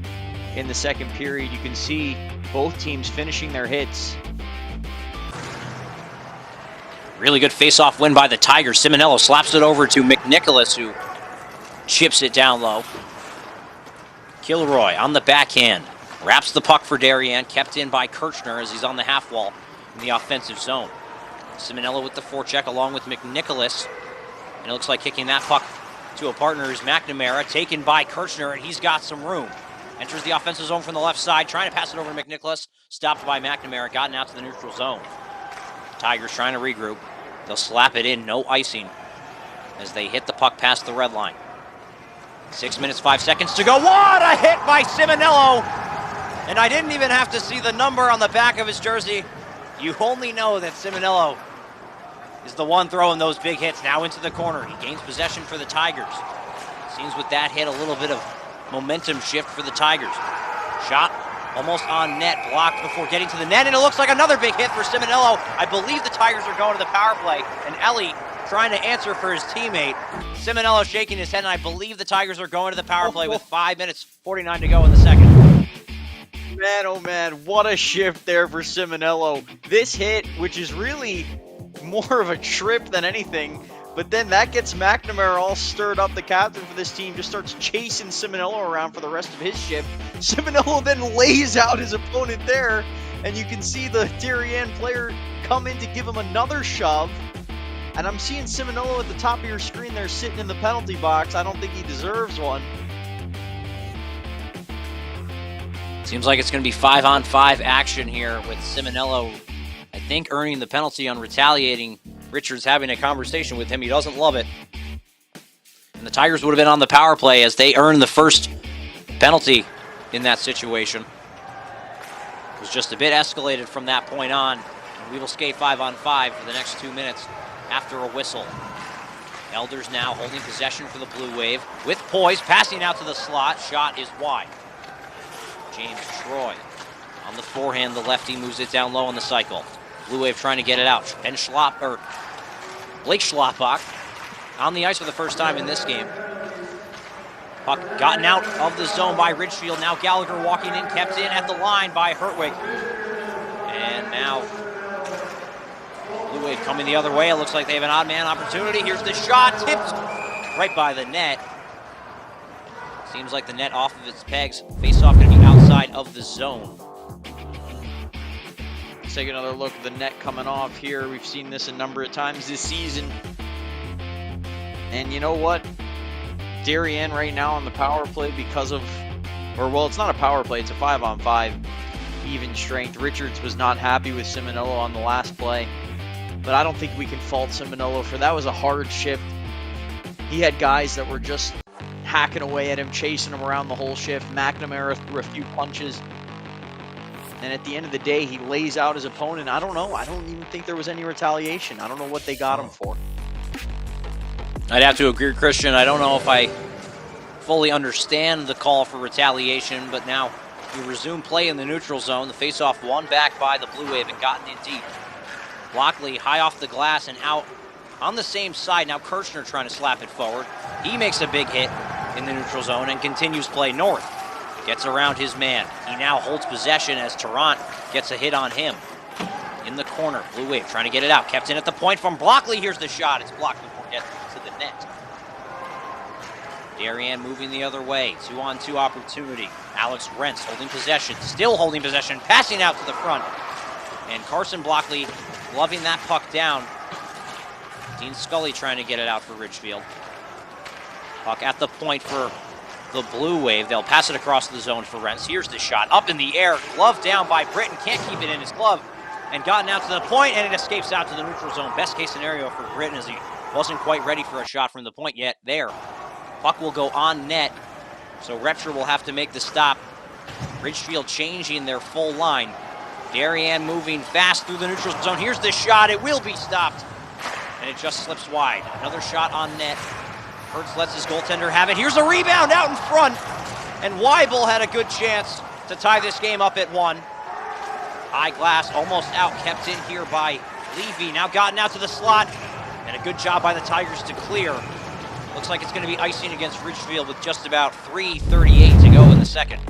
in the second period. You can see both teams finishing their hits. Really good face-off win by the Tigers. Simonello slaps it over to McNicholas, who chips it down low. Kilroy on the backhand. Wraps the puck for Darien, kept in by Kirchner as he's on the half wall in the offensive zone. Simonello with the forecheck along with McNicholas. And it looks like kicking that puck to a partner is McNamara, taken by Kirchner, and he's got some room. Enters the offensive zone from the left side, trying to pass it over to McNicholas. Stopped by McNamara, gotten out to the neutral zone. Tigers trying to regroup. They'll slap it in, no icing, as they hit the puck past the red line. 6 minutes, 5 seconds to go. What a hit by Simonello! And I didn't even have to see the number on the back of his jersey. You only know that Simonello is the one throwing those big hits. Now into the corner. He gains possession for the Tigers. Seems with that hit a little bit of momentum shift for the Tigers. Shot Almost on net, blocked before getting to the net, and it looks like another big hit for Simonello. I believe the Tigers are going to the power play, and Ellie trying to answer for his teammate. Simonello shaking his head, and I believe the Tigers are going to the power play with 5 minutes 49 to go in the second. Man, oh man, what a shift there for Simonello. This hit, which is really more of a trip than anything, but then that gets McNamara all stirred up. The captain for this team just starts chasing Simonello around for the rest of his shift. Simonello then lays out his opponent there, and you can see the Darien player come in to give him another shove. And I'm seeing Simonello at the top of your screen there sitting in the penalty box. I don't think he deserves one. Seems like it's going to be 5-on-5 action here with Simonello, I think, earning the penalty on retaliating. Richards having a conversation with him. He doesn't love it. And the Tigers would have been on the power play as they earned the first penalty in that situation. It was just a bit escalated from that point on. And we will skate 5-on-5 for the next 2 minutes after a whistle. Elders now holding possession for the Blue Wave with poise, passing out to the slot. Shot is wide. James Troy on the forehand. The lefty moves it down low on the cycle. Blue Wave trying to get it out. Blake Schlappach on the ice for the first time in this game. Puck gotten out of the zone by Ridgefield. Now Gallagher walking in, kept in at the line by Hertwig. And now Blue Wave coming the other way. It looks like they have an odd man opportunity. Here's the shot, tipped right by the net. Seems like the net off of its pegs. Face-off going to be outside of the zone. Let's take another look at the net coming off here. We've seen this a number of times this season. And you know what? Darien right now on the power play because of, it's not a power play, it's a 5-on-5 even strength. Richards was not happy with Simonello on the last play. But I don't think we can fault Simonello for that. Was a hard shift. He had guys that were just hacking away at him, chasing him around the whole shift. McNamara threw a few punches. And at the end of the day, he lays out his opponent. I don't know. I don't even think there was any retaliation. I don't know what they got him for. I'd have to agree, Christian. I don't know if I fully understand the call for retaliation, but now we resume play in the neutral zone. The faceoff won back by the Blue Wave and gotten in deep. Lockley high off the glass and out on the same side. Now Kirchner trying to slap it forward. He makes a big hit in the neutral zone and continues play north. Gets around his man. He now holds possession as Tarrant gets a hit on him. In the corner, Blue Wave trying to get it out. Kept in at the point from Blockley. Here's the shot. It's blocked before it gets to the net. Darien moving the other way. 2-on-2 opportunity. Alex Rentz holding possession. Still holding possession. Passing out to the front. And Carson Blockley gloving that puck down. Dean Scully trying to get it out for Ridgefield. Puck at the point for the Blue Wave. They'll pass it across the zone for Rentz. Here's the shot. Up in the air. Glove down by Britton. Can't keep it in his glove. And gotten out to the point, and it escapes out to the neutral zone. Best case scenario for Britton as he wasn't quite ready for a shot from the point yet. There. Puck will go on net. So Repture will have to make the stop. Ridgefield changing their full line. Darien moving fast through the neutral zone. Here's the shot. It will be stopped. And it just slips wide. Another shot on net. Hertz lets his goaltender have it. Here's a rebound out in front. And Weibel had a good chance to tie this game up at 1. High glass almost out. Kept in here by Levy. Now gotten out to the slot. And a good job by the Tigers to clear. Looks like it's going to be icing against Ridgefield with just about 3:38 to go in the second.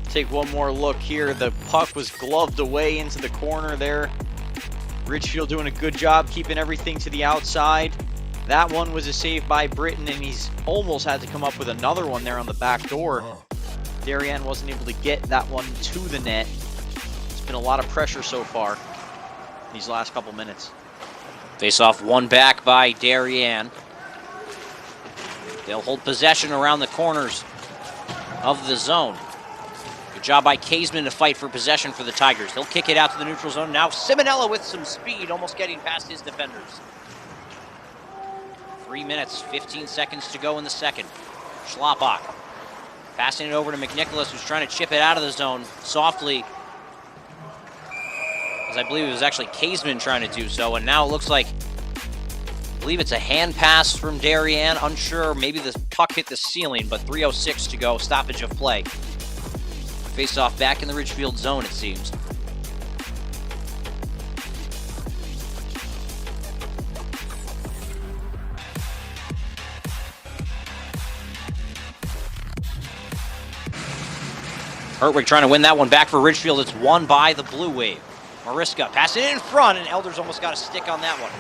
Take one more look here. The puck was gloved away into the corner there. Ridgefield doing a good job keeping everything to the outside. That one was a save by Britton, and he's almost had to come up with another one there on the back door. Darien wasn't able to get that one to the net. It's been a lot of pressure so far these last couple minutes. Face-off won back by Darien. They'll hold possession around the corners of the zone. Good job by Kaseman to fight for possession for the Tigers. He'll kick it out to the neutral zone. Now Simonello with some speed, almost getting past his defenders. 3 minutes, 15 seconds to go in the second. Schlappach passing it over to McNicholas, who's trying to chip it out of the zone softly. As I believe it was actually Kaseman trying to do so, and now it looks like believe it's a hand pass from Darien. Unsure, maybe the puck hit the ceiling, but 3:06 to go, stoppage of play. Face off back in the Ridgefield zone, it seems. Hertwig trying to win that one back for Ridgefield. It's won by the Blue Wave. Mariska passing it in front, and Elders almost got a stick on that one.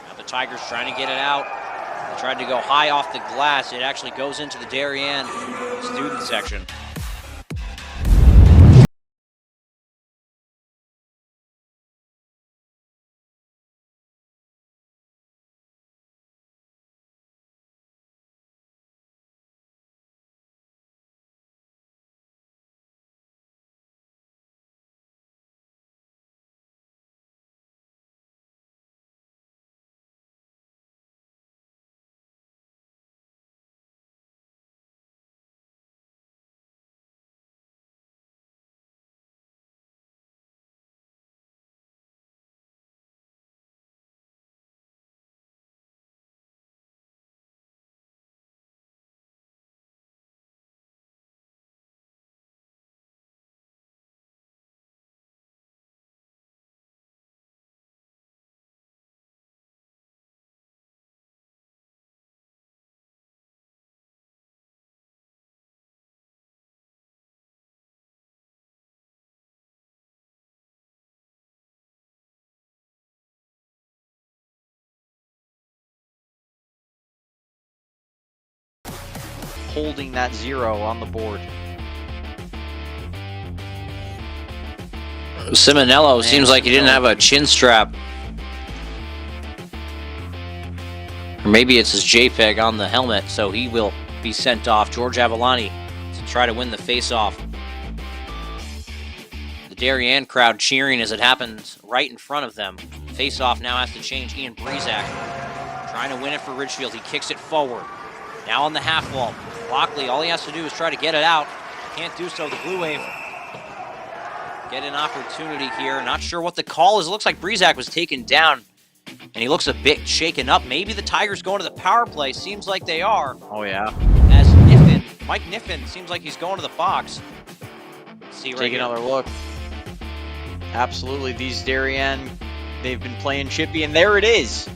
Now the Tigers trying to get it out. They tried to go high off the glass. It actually goes into the Darien student section. Holding that 0 on the board. Simonello seems like he didn't have a chin strap. Or maybe it's his JPEG on the helmet, so he will be sent off. George Avalani to try to win the face-off. The Darien crowd cheering as it happens right in front of them. Face-off now has to change. Ian Brezak trying to win it for Ridgefield. He kicks it forward. Now on the half wall. Lockley, all he has to do is try to get it out. Can't do so. The Blue Wave get an opportunity here. Not sure what the call is. It looks like Brezak was taken down, and he looks a bit shaken up. Maybe the Tigers going to the power play. Seems like they are. Oh, yeah. As Mike Niffen seems like he's going to the box. Let's see right Take here. another look. Absolutely. These Darien, they've been playing chippy, and there it is.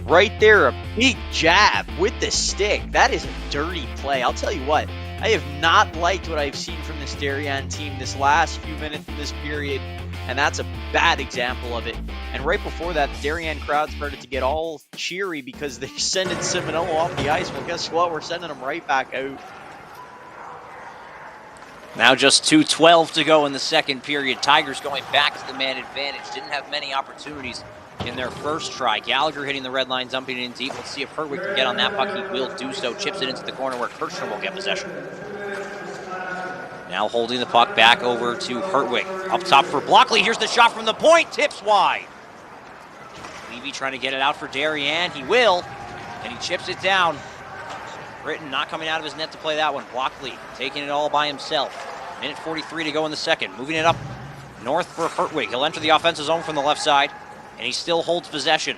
Right there, a big jab with the stick. That is a dirty play. I'll tell you what, I have not liked what I've seen from this Darien team this last few minutes in this period, and that's a bad example of it. And right before that, the Darien crowd started to get all cheery because they sending Simonello off the ice. Well, guess what? We're sending him right back out. Now just 2:12 to go in the second period. Tigers going back to the man advantage. Didn't have many opportunities in their first try. Gallagher hitting the red line, dumping it in deep. Let's see if Hertwig can get on that puck. He will do so. Chips it into the corner where Kirchner will get possession. Now holding the puck back over to Hertwig. Up top for Blockley. Here's the shot from the point. Tips wide. Levy trying to get it out for Darien. He will. And he chips it down. Britton not coming out of his net to play that one. Blockley taking it all by himself. Minute 43 to go in the second. Moving it up north for Hertwig. He'll enter the offensive zone from the left side. And he still holds possession.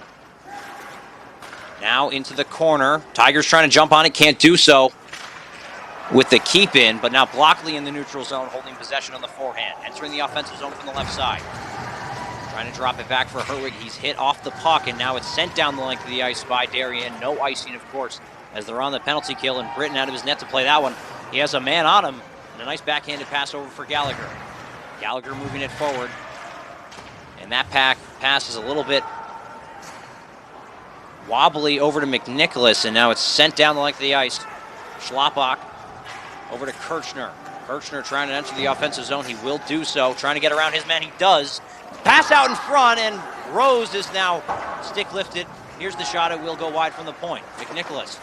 Now into the corner. Tigers trying to jump on it. Can't do so with the keep in. But now Blockley in the neutral zone holding possession on the forehand. Entering the offensive zone from the left side. Trying to drop it back for Hertwig. He's hit off the puck. And now it's sent down the length of the ice by Darien. No icing, of course, as they're on the penalty kill. And Britton out of his net to play that one. He has a man on him. And a nice backhanded pass over for Gallagher. Gallagher moving it forward. And that pass is a little bit wobbly over to McNicholas, and now it's sent down the length of the ice. Schlappak over to Kirchner. Kirchner trying to enter the offensive zone. He will do so. Trying to get around his man. He does. Pass out in front, and Rose is now stick lifted. Here's the shot. It will go wide from the point. McNicholas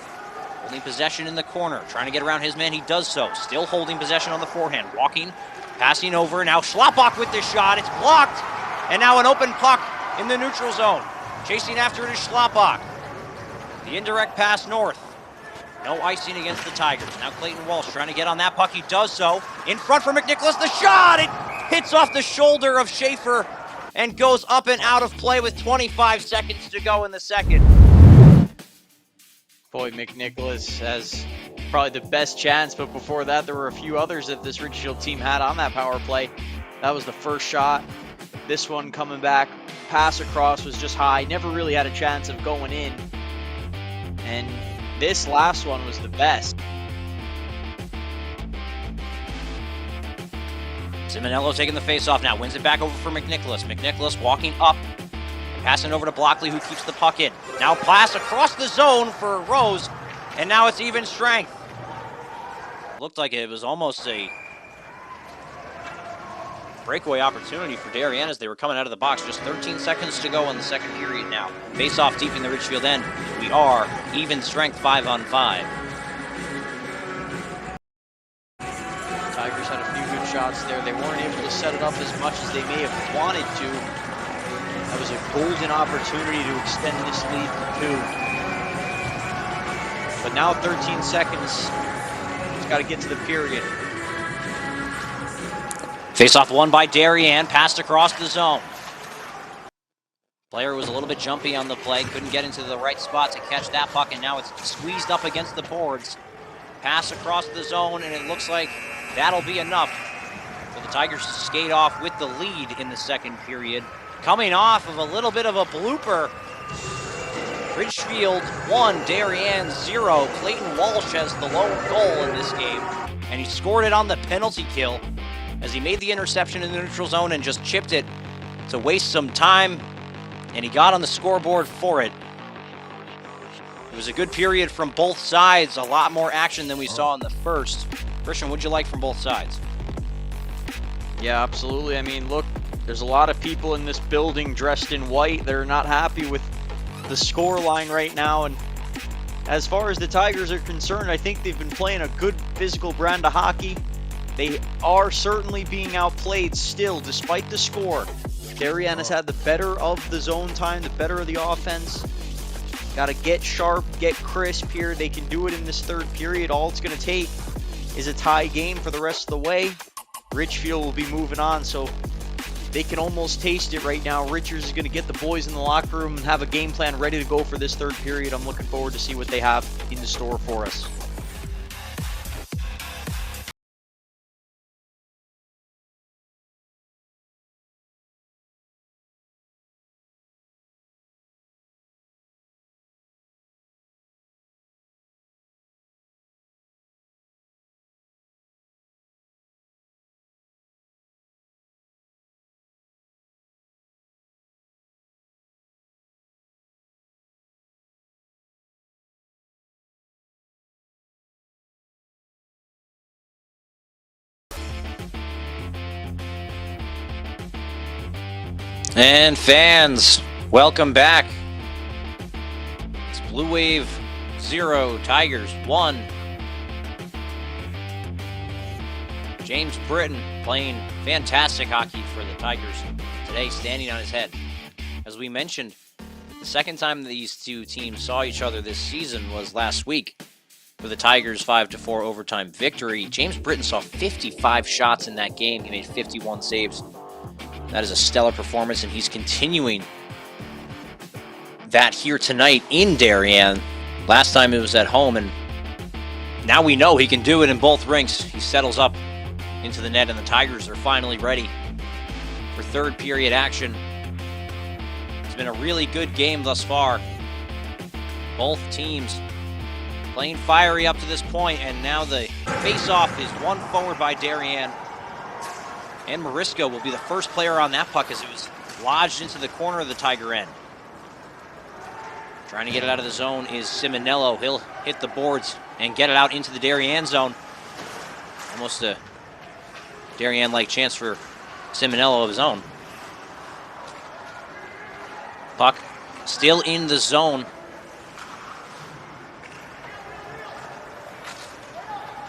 holding possession in the corner. Trying to get around his man. He does so. Still holding possession on the forehand. Walking, passing over. Now Schlappak with the shot. It's blocked. And now an open puck in the neutral zone. Chasing after it is Schlappak. The indirect pass north. No icing against the Tigers. Now Clayton Walsh trying to get on that puck. He does so. In front for McNicholas. The shot! It hits off the shoulder of Schaefer and goes up and out of play with 25 seconds to go in the second. Boy, McNicholas has probably the best chance, but before that, there were a few others that this Ridgefield team had on that power play. That was the first shot. This one coming back, pass across was just high, never really had a chance of going in. And this last one was the best. Simonello taking the face-off now, wins it back over for McNicholas. McNicholas walking up and passing over to Blockley, who keeps the puck in. Now pass across the zone for Rose, and now it's even strength. Looked like it was almost a breakaway opportunity for Darien as they were coming out of the box. Just 13 seconds to go in the second period now. Face-off deep in the Ridgefield end. We are even strength 5-on-5. Tigers had a few good shots there. They weren't able to set it up as much as they may have wanted to. That was a golden opportunity to extend this lead to 2. But now 13 seconds. Just got to get to the period. Face-off won by Darien, passed across the zone. Player was a little bit jumpy on the play, couldn't get into the right spot to catch that puck, and now it's squeezed up against the boards. Pass across the zone, and it looks like that'll be enough for the Tigers to skate off with the lead in the second period. Coming off of a little bit of a blooper, Ridgefield 1, Darien 0. Clayton Walsh has the lone goal in this game, and he scored it on the penalty kill as he made the interception in the neutral zone and just chipped it to waste some time, and he got on the scoreboard for it. It was a good period from both sides, a lot more action than we saw in the first. Christian, what'd you like from both sides? Yeah, absolutely. I mean, look, there's a lot of people in this building dressed in white that are not happy with the score line right now, and as far as the Tigers are concerned, I think they've been playing a good physical brand of hockey. They are certainly being outplayed still, despite the score. Darien has had the better of the zone time, the better of the offense. Got to get sharp, get crisp here. They can do it in this third period. All it's going to take is a tie game for the rest of the way. Ridgefield will be moving on, so they can almost taste it right now. Richards is going to get the boys in the locker room and have a game plan ready to go for this third period. I'm looking forward to see what they have in the store for us. And fans, welcome back. It's Blue Wave 0, Tigers 1. James Britton playing fantastic hockey for the Tigers today, standing on his head. As we mentioned, the second time these two teams saw each other this season was last week for the Tigers' 5-4 overtime victory. James Britton saw 55 shots in that game. He made 51 saves. That is a stellar performance, and he's continuing that here tonight in Darien. Last time it was at home, and now we know he can do it in both rinks. He settles up into the net, and the Tigers are finally ready for third period action. It's been a really good game thus far. Both teams playing fiery up to this point, and now the face-off is won forward by Darien. And Mariska will be the first player on that puck as it was lodged into the corner of the Tiger end. Trying to get it out of the zone is Simonello. He'll hit the boards and get it out into the Darien zone. Almost a Darien-like chance for Simonello of his own. Puck still in the zone.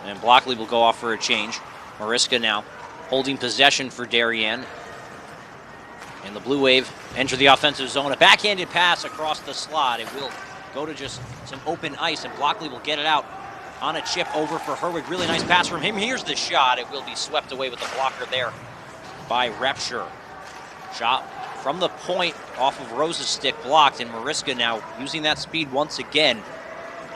And Blockley will go off for a change. Mariska now holding possession for Darien. And the Blue Wave enter the offensive zone. A backhanded pass across the slot. It will go to just some open ice, and Blockley will get it out on a chip over for Herwig. Really nice pass from him. Here's the shot. It will be swept away with the blocker there by Repsher. Shot from the point off of Rose's stick blocked, and Mariska now using that speed once again.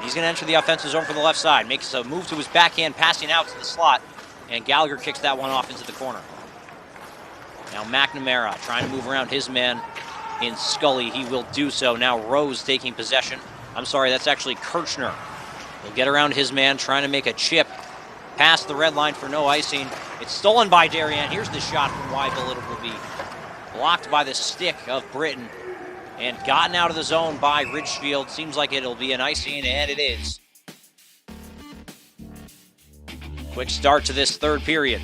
He's going to enter the offensive zone from the left side, makes a move to his backhand, passing out to the slot, and Gallagher kicks that one off into the corner. Now McNamara trying to move around his man in Scully. He will do so. Now Rose taking possession. I'm sorry, that's actually Kirchner. He'll get around his man, trying to make a chip past the red line for no icing. It's stolen by Darien. Here's the shot from Weibel. It will be blocked by the stick of Britton and gotten out of the zone by Ridgefield. Seems like it'll be an icing, and it is. Quick start to this third period.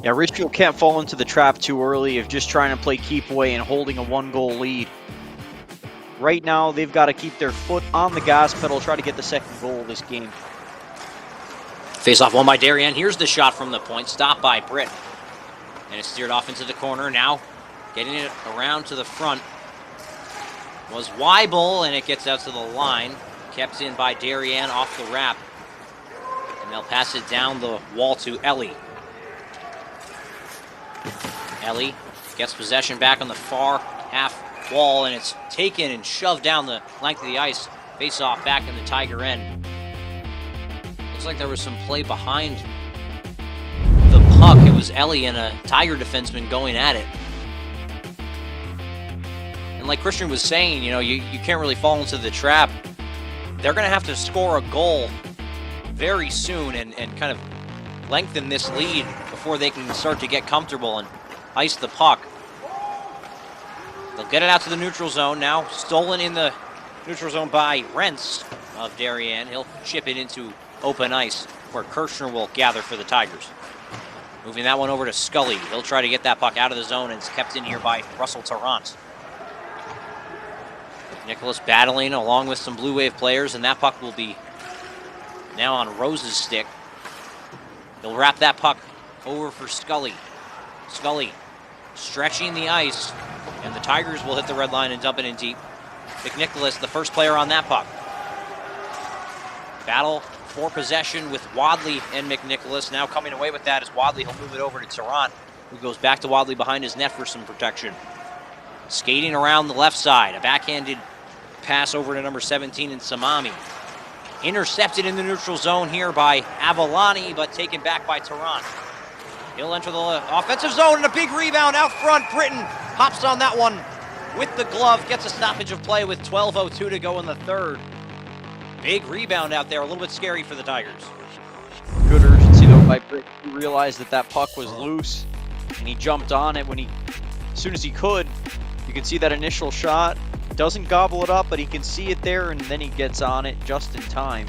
Yeah, Ridgefield can't fall into the trap too early of just trying to play keep away and holding a 1-goal lead. Right now, they've got to keep their foot on the gas pedal, try to get the second goal of this game. Face-off won by Darien. Here's the shot from the point, stopped by Britt. And it's steered off into the corner. Now, getting it around to the front was Weibel, and it gets out to the line. Kept in by Darien off the wrap. And they'll pass it down the wall to Ellie. Ellie gets possession back on the far half wall, and it's taken and shoved down the length of the ice. Face off back in the Tiger end. Looks like there was some play behind the puck. It was Ellie and a Tiger defenseman going at it. And like Christian was saying, you know, you can't really fall into the trap. They're going to have to score a goal very soon and kind of lengthen this lead before they can start to get comfortable and ice the puck. They'll get it out to the neutral zone now. Stolen in the neutral zone by Rentz of Darien. He'll chip it into open ice where Kirchner will gather for the Tigers. Moving that one over to Scully. He'll try to get that puck out of the zone, and it's kept in here by Russell Tarrant. Nicholas battling along with some Blue Wave players, and that puck will be now on Rose's stick. He'll wrap that puck over for Scully. Scully stretching the ice, and the Tigers will hit the red line and dump it in deep. McNicholas, the first player on that puck. Battle for possession with Wadley and McNicholas. Now coming away with that is Wadley. He'll move it over to Tarrant, who goes back to Wadley behind his net for some protection. Skating around the left side, a backhanded pass over to number 17 in Samami. Intercepted in the neutral zone here by Avalani, but taken back by Tarrant. He'll enter the offensive zone, and a big rebound out front. Britton hops on that one with the glove, gets a stoppage of play with 12:02 to go in the third. Big rebound out there, a little bit scary for the Tigers. Good urgency though by Britton. He realized that puck was loose, and he jumped on it as soon as he could. You can see that initial shot. Doesn't gobble it up, but he can see it there, and then he gets on it just in time.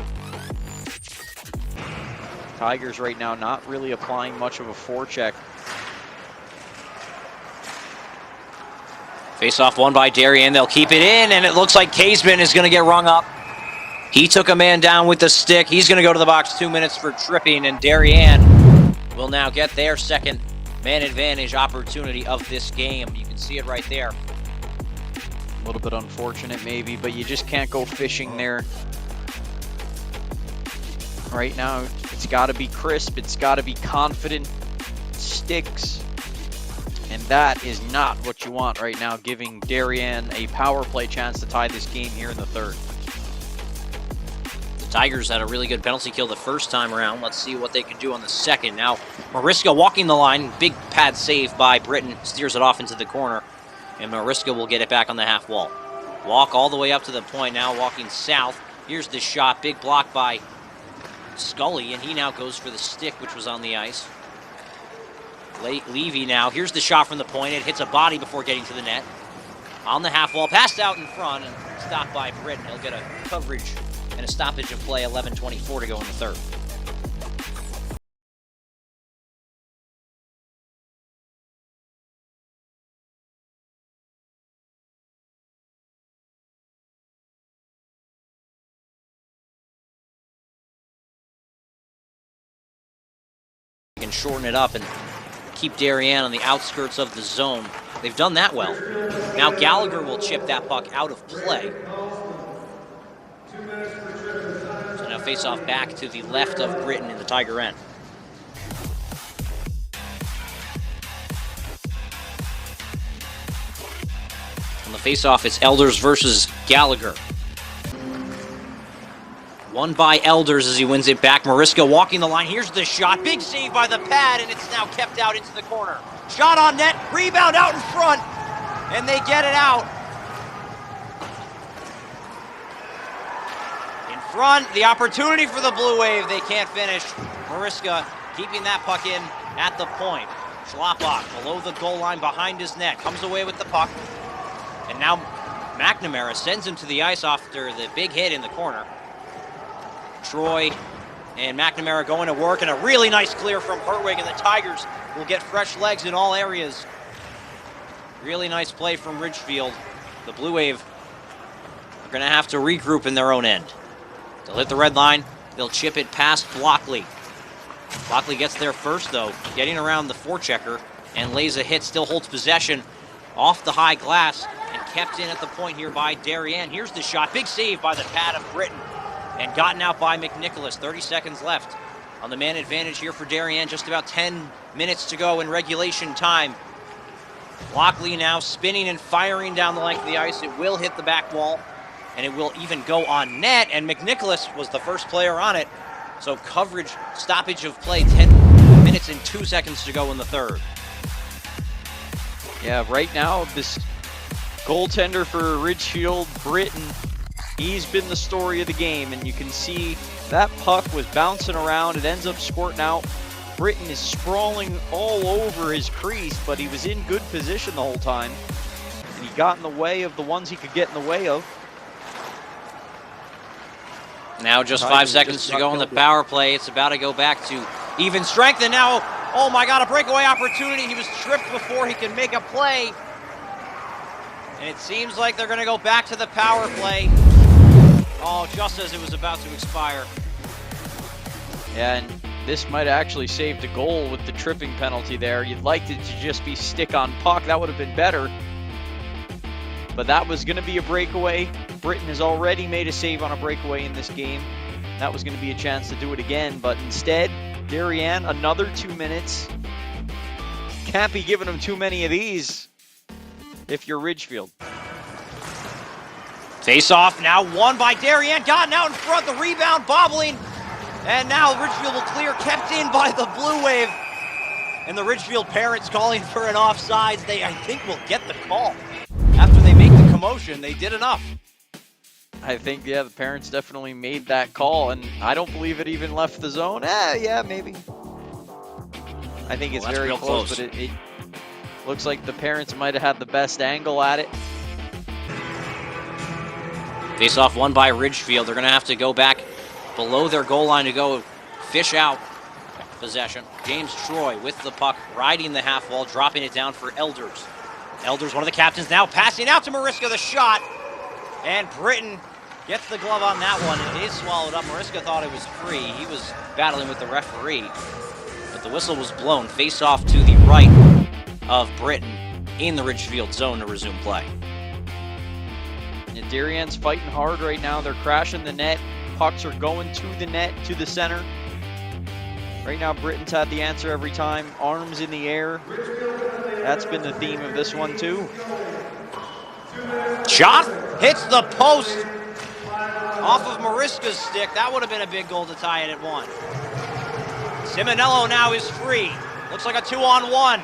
Tigers right now not really applying much of a forecheck. Face-off won by Darien. They'll keep it in, and it looks like Caseman is going to get rung up. He took a man down with the stick. He's going to go to the box. 2 minutes for tripping, and Darien will now get their second man advantage opportunity of this game. You can see it right there. A little bit unfortunate maybe, but you just can't go fishing there. Right now, it's got to be crisp. It's got to be confident. Sticks. And that is not what you want right now, giving Darien a power play chance to tie this game here in the third. The Tigers had a really good penalty kill the first time around. Let's see what they can do on the second. Now, Mariska walking the line. Big pad save by Britton. Steers it off into the corner. And Mariska will get it back on the half wall. Walk all the way up to the point, now walking south. Here's the shot. Big block by Scully, and he now goes for the stick, which was on the ice. Levy now. Here's the shot from the point. It hits a body before getting to the net. On the half wall, passed out in front, and stopped by Britton. He'll get a coverage and a stoppage of play. 11:24 to go in the third. Can shorten it up and keep Darien on the outskirts of the zone. They've done that well. Now Gallagher will chip that puck out of play. So now face off back to the left of Britton in the Tiger end. the faceoff, it's Elders versus Gallagher. Won by Elders as he wins it back. Mariska walking the line. Here's the shot. Big save by the pad, and it's now kept out into the corner. Shot on net. Rebound out in front, and they get it out. In front, the opportunity for the Blue Wave. They can't finish. Mariska keeping that puck in at the point. Schlapbach below the goal line behind his net. Comes away with the puck. And now McNamara sends him to the ice after the big hit in the corner. Troy and McNamara going to work, and a really nice clear from Hertwig, and the Tigers will get fresh legs in all areas. Really nice play from Ridgefield. The Blue Wave are going to have to regroup in their own end. They'll hit the red line. They'll chip it past Blockley. Blockley gets there first, though, getting around the forechecker, and lays a hit, still holds possession off the high glass, and kept in at the point here by Darien. Here's the shot. Big save by the pad of Britton, and gotten out by McNicholas. 30 seconds left on the man advantage here for Darien. Just about 10 minutes to go in regulation time. Blockley now spinning and firing down the length of the ice. It will hit the back wall, and it will even go on net, and McNicholas was the first player on it. So coverage, stoppage of play, 10 minutes and 2 seconds to go in the third. Yeah, right now, this goaltender for Ridgefield, Britton, he's been the story of the game, and you can see that puck was bouncing around. It ends up squirting out. Britton is sprawling all over his crease, but he was in good position the whole time, and he got in the way of the ones he could get in the way of. Now just 5 seconds to go on the power play. It's about to go back to even strength, and now, oh my God, a breakaway opportunity. He was tripped before he could make a play. And it seems like they're going to go back to the power play. Oh, just as it was about to expire. Yeah, and this might actually saved a goal with the tripping penalty there. You'd like it to just be stick on puck. That would have been better. But that was going to be a breakaway. Britton has already made a save on a breakaway in this game. That was going to be a chance to do it again. But instead, Darien, another 2 minutes. Can't be giving him too many of these if you're Ridgefield. Face off now won by Darien. Gotten out in front. The rebound bobbling. And now Ridgefield will clear. Kept in by the Blue Wave. And the Ridgefield parents calling for an offsides. They, I think, will get the call. After they make the commotion, they did enough. I think, yeah, the parents definitely made that call, and I don't believe it even left the zone. Yeah, maybe. I think it's very close, but it looks like the parents might have had the best angle at it. Face-off won by Ridgefield. They're going to have to go back below their goal line to go fish out possession. James Troy with the puck, riding the half wall, dropping it down for Elders. Elders, one of the captains, now passing out to Mariska, the shot. And Britton gets the glove on that one. It is swallowed up. Mariska thought it was free. He was battling with the referee. But the whistle was blown. Face off to the right of Britton in the Ridgefield zone to resume play. And Darien's fighting hard right now. They're crashing the net. Pucks are going to the net, to the center. Right now, Britton's had the answer every time. Arms in the air. That's been the theme of this one, too. Shot hits the post off of Mariska's stick. That would have been a big goal to tie it at 1. Simonello now is free. Looks like a 2-on-1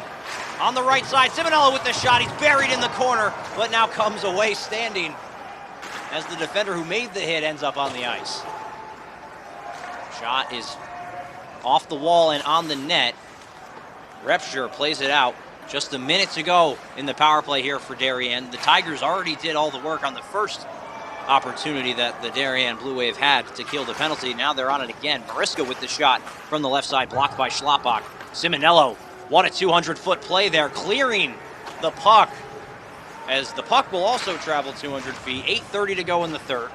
on the right side. Simonello with the shot. He's buried in the corner, but now comes away standing as the defender who made the hit ends up on the ice. Shot is off the wall and on the net. Repscher plays it out. Just a minute to go in the power play here for Darien. The Tigers already did all the work on the first opportunity that the Darien Blue Wave had to kill the penalty. Now they're on it again. Mariska with the shot from the left side, blocked by Schlapbach. Simonello, what a 200-foot play there, clearing the puck, as the puck will also travel 200 feet. 8:30 to go in the third.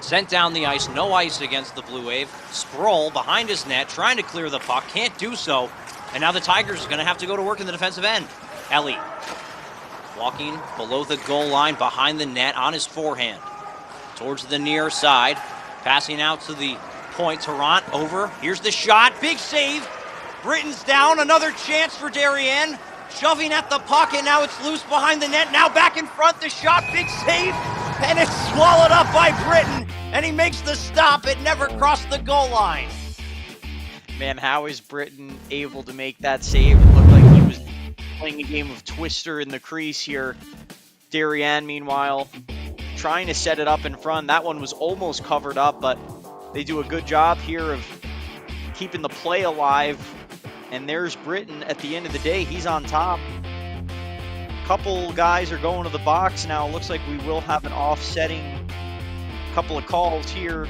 Sent down the ice, no ice against the Blue Wave. Sproul behind his net, trying to clear the puck, can't do so. And now the Tigers are going to have to go to work in the defensive end. Ellie walking below the goal line, behind the net, on his forehand. Towards the near side, passing out to the point. Tarrant over, here's the shot, big save. Britton's down, another chance for Darien. Shoving at the puck, and now it's loose behind the net. Now back in front, the shot, big save, and it's swallowed up by Britton. And he makes the stop. It never crossed the goal line. Man, how is Britton able to make that save? It looked like he was playing a game of Twister in the crease here. Darien, meanwhile, trying to set it up in front. That one was almost covered up, but they do a good job here of keeping the play alive. And there's Britton at the end of the day. He's on top. Couple guys are going to the box now. Looks like we will have an offsetting couple of calls here.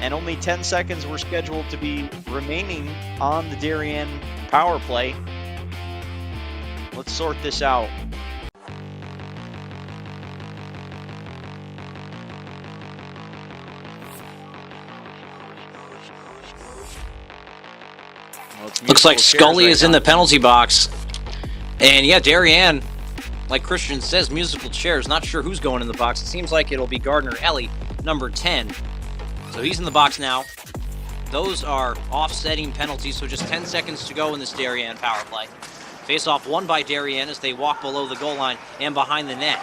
And only 10 seconds were scheduled to be remaining on the Darien power play. Let's sort this out. Well, looks like Scully is in the penalty box. And yeah, Darien, like Christian says, musical chairs. Not sure who's going in the box. It seems like it'll be Gardner Ellie, number 10. So he's in the box now. Those are offsetting penalties, so just 10 seconds to go in this Darien power play. Face-off won by Darien as they walk below the goal line and behind the net.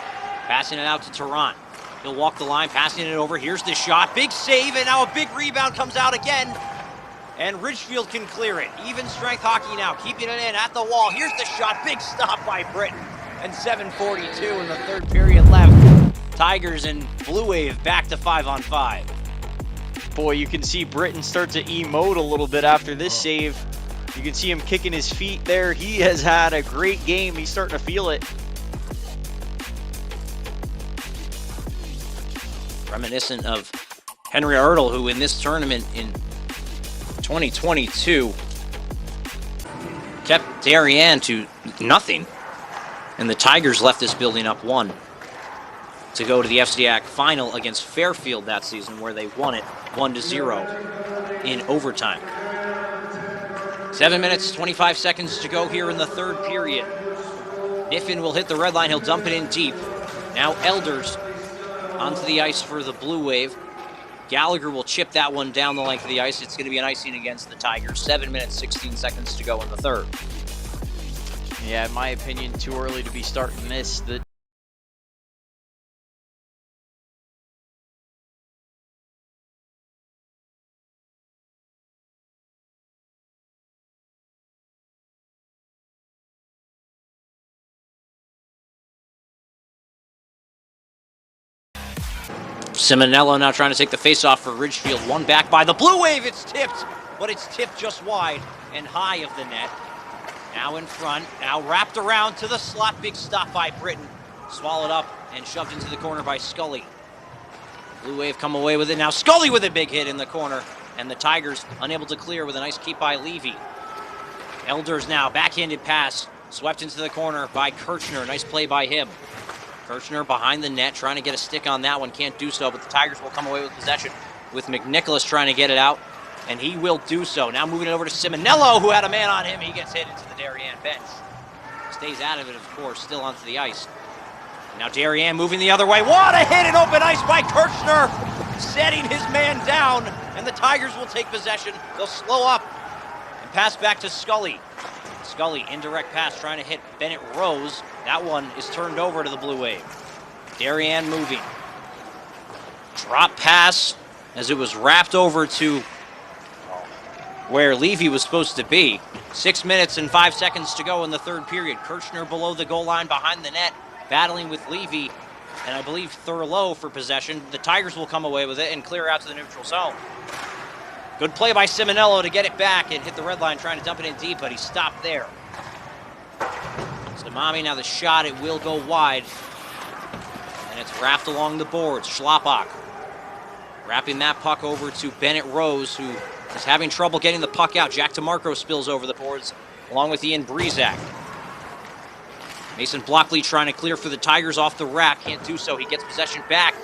Passing it out to Tarrant. He'll walk the line, passing it over. Here's the shot. Big save, and now a big rebound comes out again. And Ridgefield can clear it. Even strength hockey now, keeping it in at the wall. Here's the shot. Big stop by Britton. And 7:42 in the third period left. Tigers and Blue Wave back to 5-on-5. Boy, you can see Britton start to emote a little bit after this save. You can see him kicking his feet there. He has had a great game. He's starting to feel it. Reminiscent of Henry Ertl, who in this tournament in 2022 kept Darien to nothing. And the Tigers left this building up 1 to go to the FCIAC final against Fairfield that season, where they won it 1-0 in overtime. 7 minutes, 25 seconds to go here in the third period. Niffin will hit the red line. He'll dump it in deep. Now Elders onto the ice for the Blue Wave. Gallagher will chip that one down the length of the ice. It's going to be an icing against the Tigers. 7 minutes, 16 seconds to go in the third. Yeah, in my opinion, too early to be starting this. Simonello now trying to take the face-off for Ridgefield. One back by the Blue Wave. It's tipped, but it's tipped just wide and high of the net. Now in front, now wrapped around to the slot. Big stop by Britton. Swallowed up and shoved into the corner by Scully. Blue Wave come away with it. Now Scully with a big hit in the corner, and the Tigers unable to clear with a nice keep by Levy. Elders now, backhanded pass, swept into the corner by Kirchner. Nice play by him. Kirchner behind the net, trying to get a stick on that one. Can't do so, but the Tigers will come away with possession with McNicholas trying to get it out, and he will do so. Now moving it over to Simonello, who had a man on him. He gets hit into the Darien bench. Stays out of it, of course, still onto the ice. Now Darien moving the other way. What a hit in open ice by Kirchner, setting his man down, and the Tigers will take possession. They'll slow up and pass back to Scully. Scully, indirect pass, trying to hit Bennett Rose. That one is turned over to the Blue Wave. Darien moving. Drop pass as it was wrapped over to where Levy was supposed to be. 6 minutes and 5 seconds to go in the third period. Kirchner below the goal line behind the net, battling with Levy, and I believe Thurlow for possession. The Tigers will come away with it and clear out to the neutral zone. Good play by Simonello to get it back and hit the red line, trying to dump it in deep, but he stopped there. Samami, now the shot, it will go wide. And it's wrapped along the boards. Schlappak wrapping that puck over to Bennett Rose, who is having trouble getting the puck out. Jack DeMarco spills over the boards, along with Ian Brezak. Mason Blockley trying to clear for the Tigers off the rack. Can't do so. He gets possession back.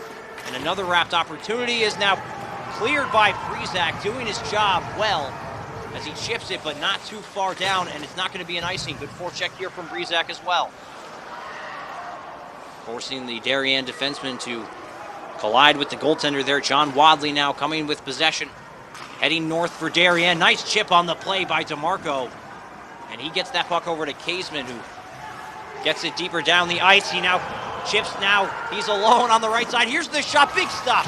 And another wrapped opportunity is now cleared by Brezak, doing his job well as he chips it, but not too far down, and it's not going to be an icing. Good forecheck here from Brezak as well. Forcing the Darien defenseman to collide with the goaltender there. John Wadley now coming with possession. Heading north for Darien. Nice chip on the play by DeMarco. And he gets that puck over to Caseman, who gets it deeper down the ice. He now chips now. He's alone on the right side. Here's the shot. Big stop.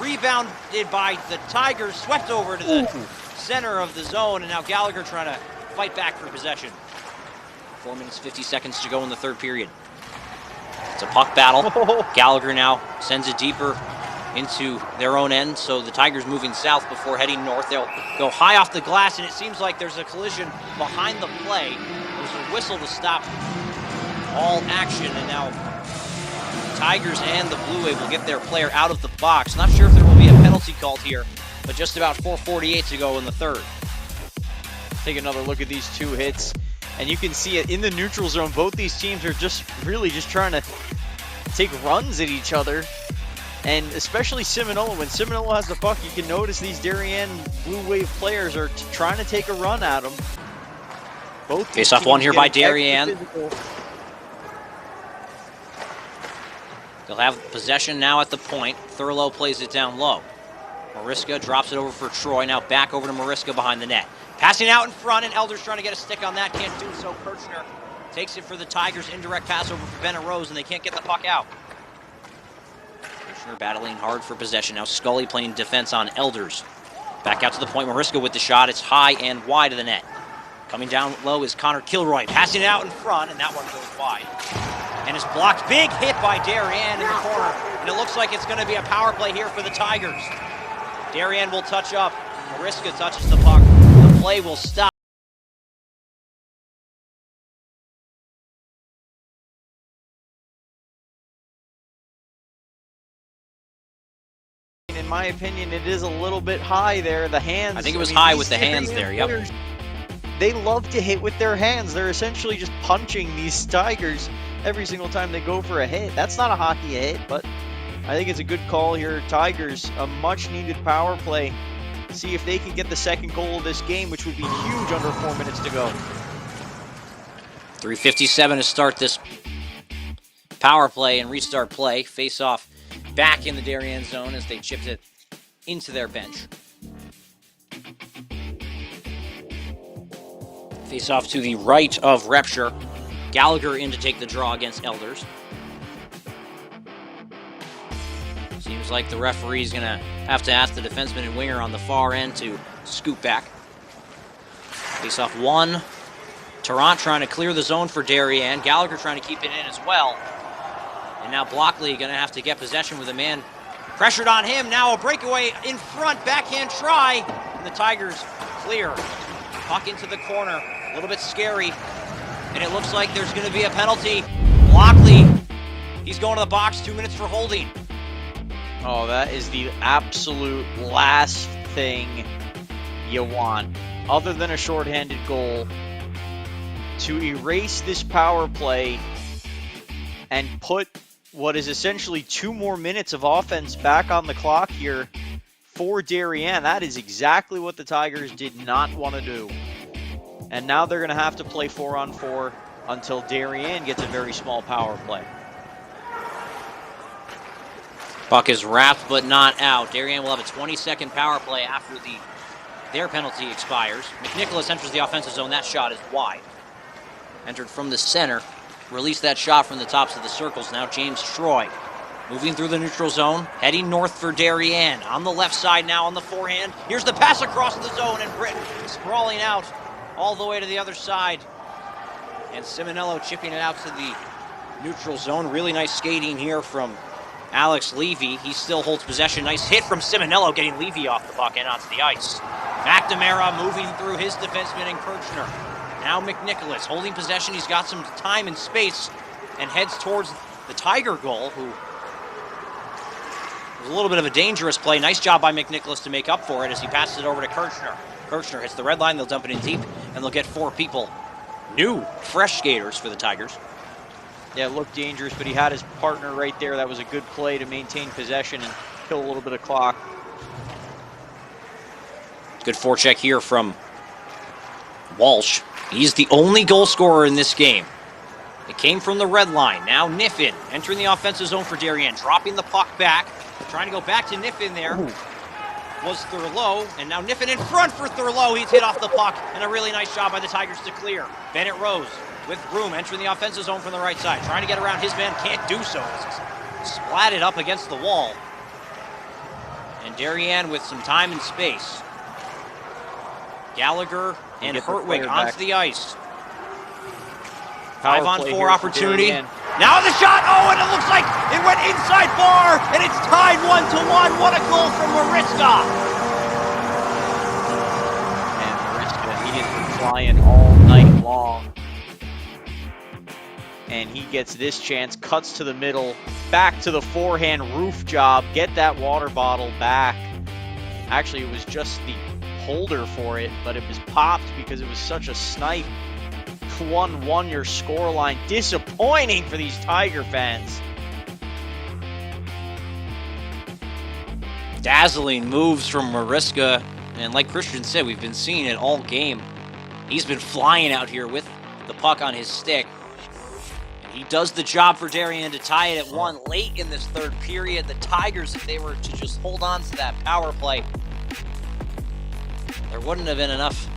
Rebounded by the Tigers. Swept over to the center of the zone. And now Gallagher trying to fight back for possession. 4 minutes, 50 seconds to go in the third period. It's a puck battle. Gallagher now sends it deeper into their own end. So the Tigers moving south before heading north. They'll go high off the glass, and it seems like there's a collision behind the play. There's a whistle to stop all action, and now the Tigers and the Blue Wave will get their player out of the box. Not sure if there will be a penalty called here, but just about 4:48 to go in the third. Take another look at these two hits, and you can see it in the neutral zone. Both these teams are just really just trying to take runs at each other, and especially Seminole. When Seminole has the puck, you can notice these Darien Blue Wave players are trying to take a run at them. Both face off one here by Darien. They'll have possession now at the point. Thurlow plays it down low. Mariska drops it over for Troy. Now back over to Mariska behind the net. Passing out in front, and Elder's trying to get a stick on that. Can't do so. Kirchner takes it for the Tigers. Indirect pass over for Bennett Rose, and they can't get the puck out. Kirchner battling hard for possession. Now Scully playing defense on Elders. Back out to the point. Mariska with the shot. It's high and wide of the net. Coming down low is Connor Kilroy. Passing it out in front, and that one goes wide. And it's blocked. Big hit by Darien in the corner. And it looks like it's going to be a power play here for the Tigers. Darien will touch up. Mariska touches the puck. The play will stop. In my opinion, it is a little bit high there. The hands. I think it was high with the hands there, yep. They love to hit with their hands. They're essentially just punching these Tigers every single time they go for a hit. That's not a hockey hit, but I think it's a good call here. Tigers, a much-needed power play. See if they can get the second goal of this game, which would be huge under 4 minutes to go. 3:57 to start this power play and restart play. Face off back in the Darien zone as they chipped it into their bench. Face off to the right of Repshire. Gallagher in to take the draw against Elders. Seems like the referee's going to have to ask the defenseman and winger on the far end to scoop back. Face off one. Tarrant trying to clear the zone for Darien. Gallagher trying to keep it in as well. And now Blockley going to have to get possession with a man pressured on him. Now a breakaway in front. Backhand try. And the Tigers clear. Puck into the corner. A little bit scary. And it looks like there's going to be a penalty. Blockley, he's going to the box. 2 minutes for holding. Oh, that is the absolute last thing you want, other than a shorthanded goal, to erase this power play and put what is essentially 2 more minutes of offense back on the clock here for Darien. That is exactly what the Tigers did not want to do. And now they're going to have to play 4-on-4 until Darien gets a very small power play. Puck is wrapped but not out. Darien will have a 20-second power play after their penalty expires. McNicholas enters the offensive zone. That shot is wide. Entered from the center. Released that shot from the tops of the circles. Now James Troy moving through the neutral zone. Heading north for Darien. On the left side now on the forehand. Here's the pass across the zone, and Britton sprawling out all the way to the other side. And Simonello chipping it out to the neutral zone. Really nice skating here from Alex Levy. He still holds possession. Nice hit from Simonello, getting Levy off the puck and onto the ice. McNamara moving through his defenseman and Kirchner. Now McNicholas holding possession. He's got some time and space and heads towards the Tiger goal, who was a little bit of a dangerous play. Nice job by McNicholas to make up for it as he passes it over to Kirchner. Kirchner hits the red line. They'll dump it in deep, and they'll get 4 people. New, fresh skaters for the Tigers. Yeah, it looked dangerous, but he had his partner right there. That was a good play to maintain possession and kill a little bit of clock. Good forecheck here from Walsh. He's the only goal scorer in this game. It came from the red line. Now Niffin entering the offensive zone for Darien, dropping the puck back, trying to go back to Niffin there. was Thurlow, and now Niffen in front for Thurlow. He's hit off the puck, and a really nice job by the Tigers to clear. Bennett Rose with room, entering the offensive zone from the right side, trying to get around his man, can't do so. He's splatted up against the wall. And Darien with some time and space. Gallagher and Hertwig onto the ice. 5-on-4 opportunity. Now the shot, oh, and it looks like it went inside bar, and it's tied 1-1. What a goal from Mariska. And Mariska, he has been flying all night long. And he gets this chance, cuts to the middle, back to the forehand roof job, get that water bottle back. Actually, it was just the holder for it, but it was popped because it was such a snipe. 1-1 your scoreline. Disappointing for these Tiger fans. Dazzling moves from Mariska, and like Christian said, we've been seeing it all game. He's been flying out here with the puck on his stick. And he does the job for Darien to tie it at 1 late in this third period. The Tigers, if they were to just hold on to that power play, there wouldn't have been enough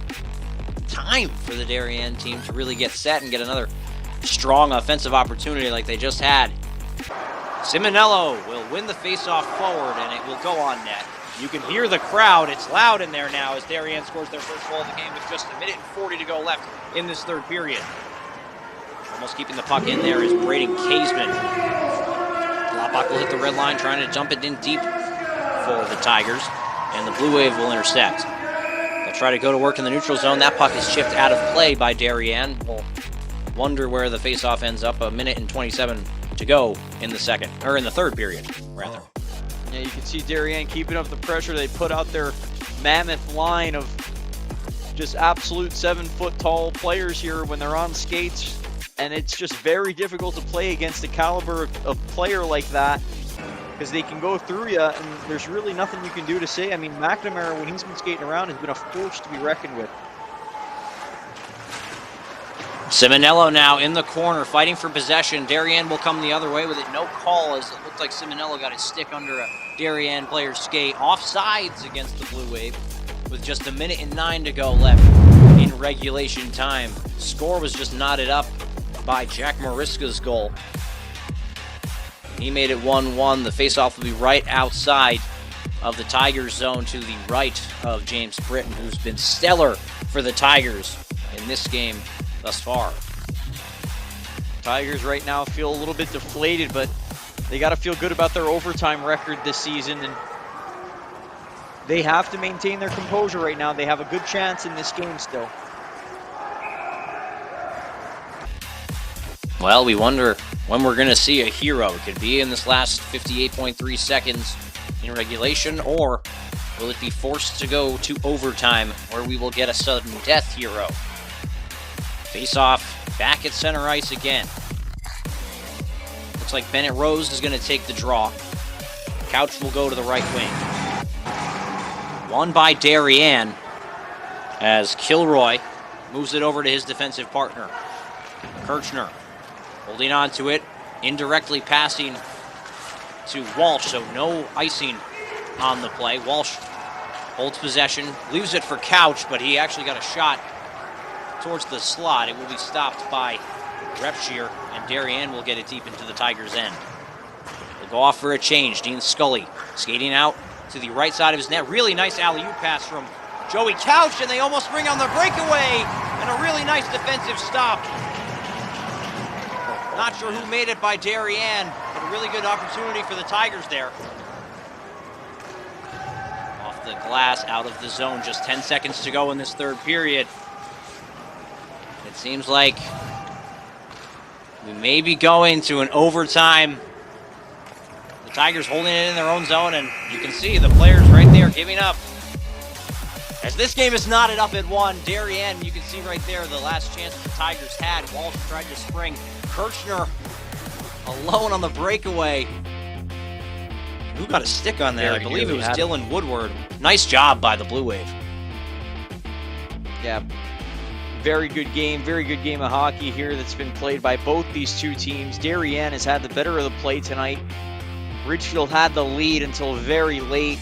time for the Darien team to really get set and get another strong offensive opportunity like they just had. Simonello will win the faceoff forward, and it will go on net. You can hear the crowd. It's loud in there now as Darien scores their first goal of the game with just 1:40 to go left in this third period. Almost keeping the puck in there is Braden Kaseman. Lopbach will hit the red line, trying to jump it in deep for the Tigers, and the Blue Wave will intercept. They'll try to go to work in the neutral zone. That puck is chipped out of play by Darien. We'll wonder where the faceoff ends up. 1:27 to go in the third period, rather. Yeah, you can see Darien keeping up the pressure. They put out their mammoth line of just absolute 7-foot-tall players here when they're on skates, and it's just very difficult to play against a caliber of player like that, because they can go through you, and there's really nothing you can do to say. I mean, McNamara, when he's been skating around, has been a force to be reckoned with. Simonello now in the corner, fighting for possession. Darien will come the other way with it. No call, as it looked like Simonello got his stick under a Darien player's skate. Offsides against the Blue Wave with just 1:09 to go left in regulation time. Score was just knotted up by Jack Mariska's goal. He made it 1-1. The faceoff will be right outside of the Tigers zone to the right of James Britton, who's been stellar for the Tigers in this game thus far. Tigers right now feel a little bit deflated, but they got to feel good about their overtime record this season, and they have to maintain their composure right now. They have a good chance in this game still. Well, we wonder when we're going to see a hero. It could be in this last 58.3 seconds in regulation, or will it be forced to go to overtime where we will get a sudden death hero? Face-off back at center ice again. Looks like Bennett Rose is going to take the draw. Couch will go to the right wing. Won by Darien as Kilroy moves it over to his defensive partner. Kirchner holding on to it, indirectly passing to Walsh, so no icing on the play. Walsh holds possession, leaves it for Couch, but he actually got a shot towards the slot. It will be stopped by Repshear, and Darien will get it deep into the Tigers' end. They'll go off for a change. Dean Scully skating out to the right side of his net. Really nice alley-oop pass from Joey Couch, and they almost bring on the breakaway, and a really nice defensive stop. Not sure who made it by Darien, but a really good opportunity for the Tigers there. Off the glass, out of the zone, just 10 seconds to go in this third period. It seems like we may be going to an overtime. The Tigers holding it in their own zone, and you can see the players right there giving up. As this game is knotted up at 1, Darien, you can see right there the last chance the Tigers had. Walsh tried to spring. Kirchner alone on the breakaway. Who got a stick on there? I believe it was Dylan Woodward. Nice job by the Blue Wave. Yeah, very good game of hockey here that's been played by both these two teams. Darien has had the better of the play tonight. Ridgefield had the lead until very late.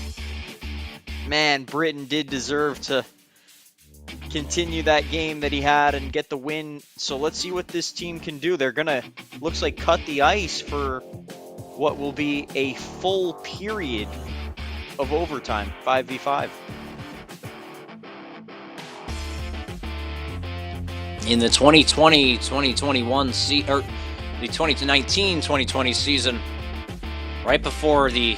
man, Britain did deserve to continue that game that he had and get the win. So let's see what this team can do. They're gonna, looks like, cut the ice for what will be a full period of overtime, 5v5. In the 2020-2021 or the 2019-2020 season, right before the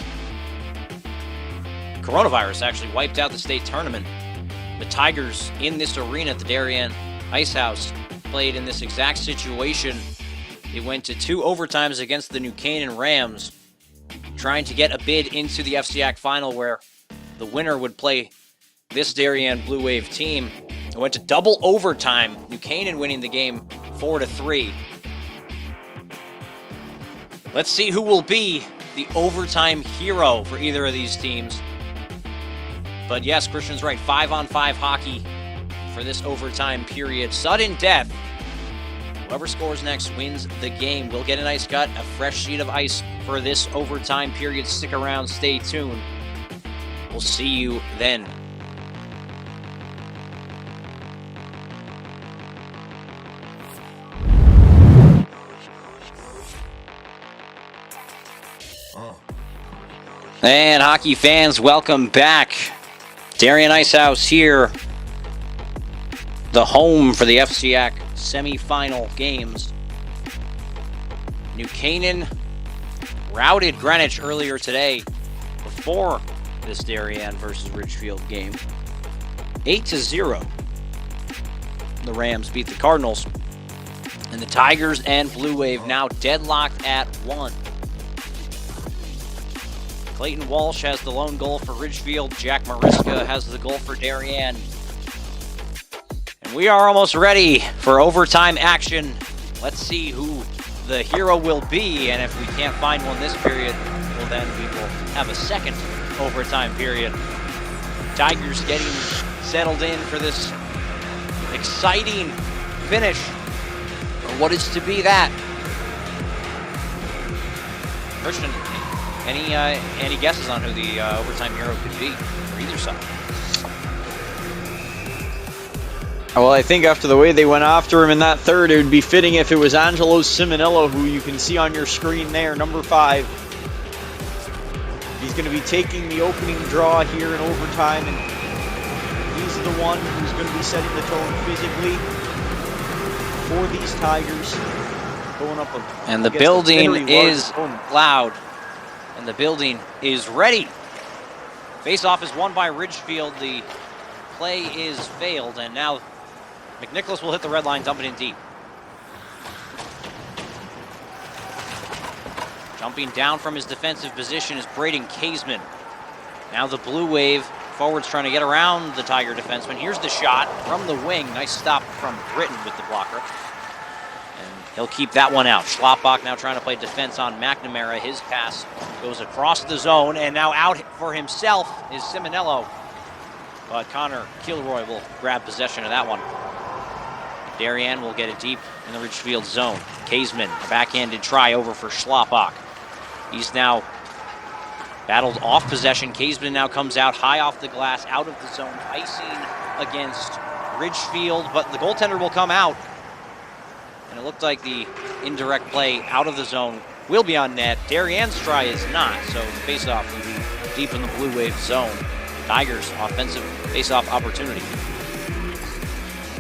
coronavirus actually wiped out the state tournament, the Tigers in this arena at the Darien Ice House played in this exact situation. It went to 2 overtimes against the New Canaan Rams, trying to get a bid into the FCIAC final where the winner would play this Darien Blue Wave team. It went to double overtime, New Canaan winning the game 4-3. Let's see who will be the overtime hero for either of these teams. But yes, Christian's right, 5-on-5 hockey for this overtime period. Sudden death. Whoever scores next wins the game. We'll get an ice cut, a fresh sheet of ice for this overtime period. Stick around, stay tuned. We'll see you then. And hockey fans, welcome back. Darien Ice House here, the home for the FCIAC semifinal games. New Canaan routed Greenwich earlier today before this Darien versus Ridgefield game. 8-0. The Rams beat the Cardinals. And the Tigers and Blue Wave now deadlocked at 1. Clayton Walsh has the lone goal for Ridgefield. Jack Mariska has the goal for Darien. And we are almost ready for overtime action. Let's see who the hero will be. And if we can't find one this period, well, then we will have a second overtime period. Tigers getting settled in for this exciting finish, or what is to be that. Christian, any guesses on who the overtime hero could be for either side? Well, I think after the way they went after him in that third, it would be fitting if it was Angelo Simonello, who you can see on your screen there, number 5. He's going to be taking the opening draw here in overtime, and he's the one who's going to be setting the tone physically for these Tigers. Going up and the building is loud. And the building is ready. Face-off is won by Ridgefield. The play is failed, and now McNicholas will hit the red line, dump it in deep. Jumping down from his defensive position is Braden Kaseman. Now the Blue Wave forwards trying to get around the Tiger defenseman. Here's the shot from the wing. Nice stop from Britton with the blocker. He'll keep that one out. Schlappbach now trying to play defense on McNamara. His pass goes across the zone, and now out for himself is Simonello. But Connor Kilroy will grab possession of that one. Darien will get it deep in the Ridgefield zone. Kaseman, a backhanded try over for Schlappbach. He's now battled off possession. Kaseman now comes out high off the glass, out of the zone, icing against Ridgefield, but the goaltender will come out. And it looked like the indirect play out of the zone will be on net. Darien's try is not, so the faceoff will be deep in the Blue Wave zone. Tigers offensive faceoff opportunity.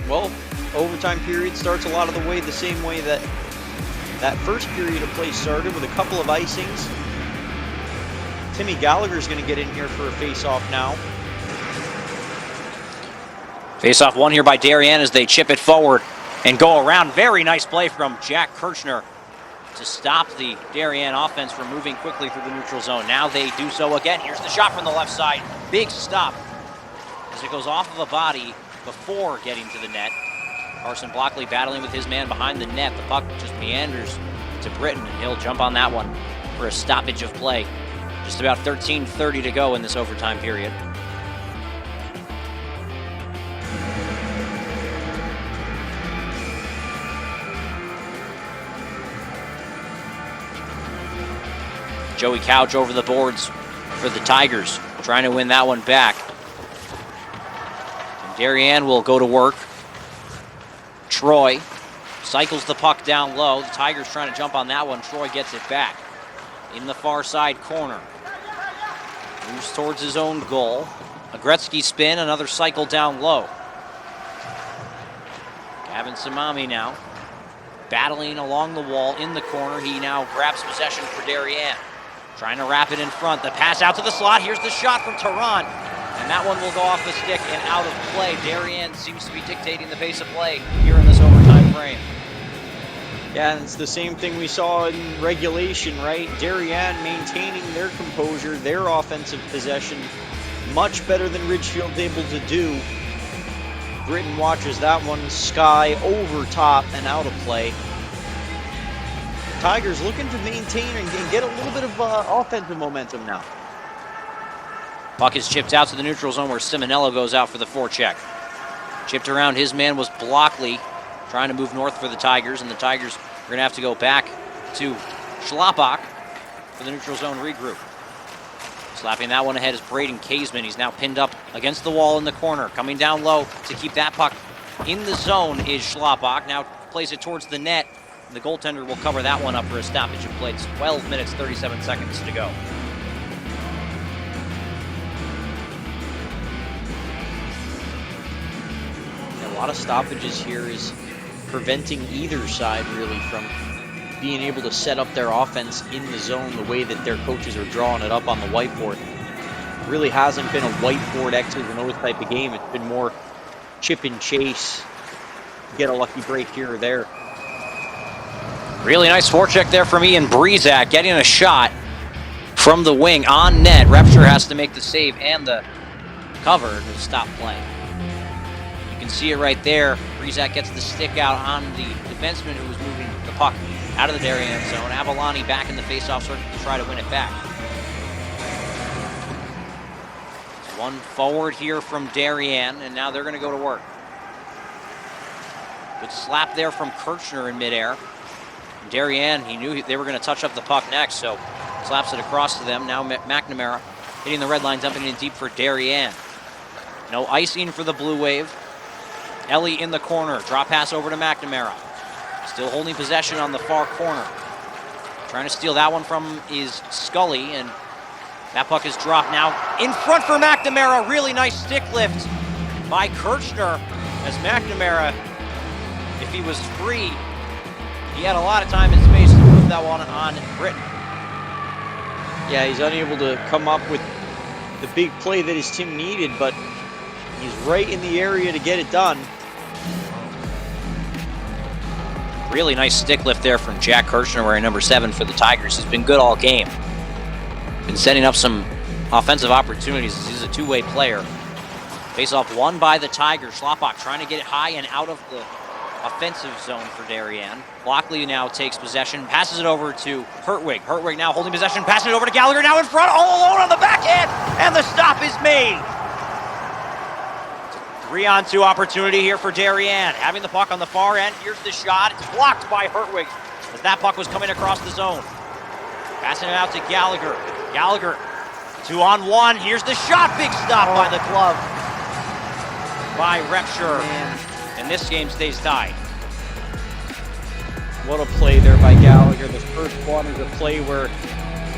Well, overtime period starts a lot of the way the same way that that first period of play started, with a couple of icings. Timmy Gallagher's going to get in here for a faceoff now. Faceoff won here by Darien as they chip it forward and go around. Very nice play from Jack Kirchner to stop the Darien offense from moving quickly through the neutral zone. Now they do so again. Here's the shot from the left side. Big stop as it goes off of a body before getting to the net. Carson Blockley battling with his man behind the net. The puck just meanders to Britton, and he'll jump on that one for a stoppage of play. Just about 13:30 to go in this overtime period. Joey Couch over the boards for the Tigers, trying to win that one back. Darien will go to work. Troy cycles the puck down low. The Tigers trying to jump on that one. Troy gets it back in the far side corner. Moves towards his own goal. A Gretzky spin, another cycle down low. Gavin Samami now battling along the wall in the corner. He now grabs possession for Darien. Trying to wrap it in front. The pass out to the slot. Here's the shot from Tarrant. And that one will go off the stick and out of play. Darien seems to be dictating the pace of play here in this overtime frame. Yeah, and it's the same thing we saw in regulation, right? Darien maintaining their composure, their offensive possession, much better than Ridgefield's able to do. Britton watches that one sky over top and out of play. Tigers looking to maintain and get a little bit of offensive momentum now. Puck is chipped out to the neutral zone where Simonello goes out for the forecheck. Chipped around, his man was Blockley, trying to move north for the Tigers, and the Tigers are going to have to go back to Schlappak for the neutral zone regroup. Slapping that one ahead is Braden Kaseman. He's now pinned up against the wall in the corner. Coming down low to keep that puck in the zone is Schlappak. Now plays it towards the net. The goaltender will cover that one up for a stoppage of play. 12 minutes, 37 seconds to go. A lot of stoppages here is preventing either side really from being able to set up their offense in the zone the way that their coaches are drawing it up on the whiteboard. It really hasn't been a whiteboard X's and O's type of game. It's been more chip and chase, get a lucky break here or there. Really nice forecheck there from Ian Breezak, getting a shot from the wing on net. Repsher has to make the save and the cover to stop playing. You can see it right there. Breezak gets the stick out on the defenseman who was moving the puck out of the Darien zone. Avalani back in the faceoff circle to try to win it back. One forward here from Darien, and now they're going to go to work. Good slap there from Kirchner in midair. Darien, he knew they were going to touch up the puck next, so slaps it across to them. Now McNamara hitting the red line, dumping it in deep for Darien. No icing for the Blue Wave. Ellie in the corner, drop pass over to McNamara. Still holding possession on the far corner. Trying to steal that one from is Scully, and that puck is dropped now in front for McNamara. Really nice stick lift by Kirchner as McNamara, if he was free, he had a lot of time and space to move that one on Britton. Yeah, he's unable to come up with the big play that his team needed, but he's right in the area to get it done. Really nice stick lift there from Jack Kirchner, wearing number 7 for the Tigers. He's been good all game. Been setting up some offensive opportunities. He's a two-way player. Face-off won by the Tigers. Schlappak trying to get it high and out of the offensive zone for Darien. Blockley now takes possession, passes it over to Hertwig. Hertwig now holding possession, passing it over to Gallagher, now in front, all alone on the backhand, and the stop is made. 3-on-2 opportunity here for Darien. Having the puck on the far end, here's the shot. It's blocked by Hertwig as that puck was coming across the zone. Passing it out to Gallagher. Gallagher, 2-on-1, here's the shot, big stop by the glove by Repsher. And this game stays tied. What a play there by Gallagher. The first one is a play where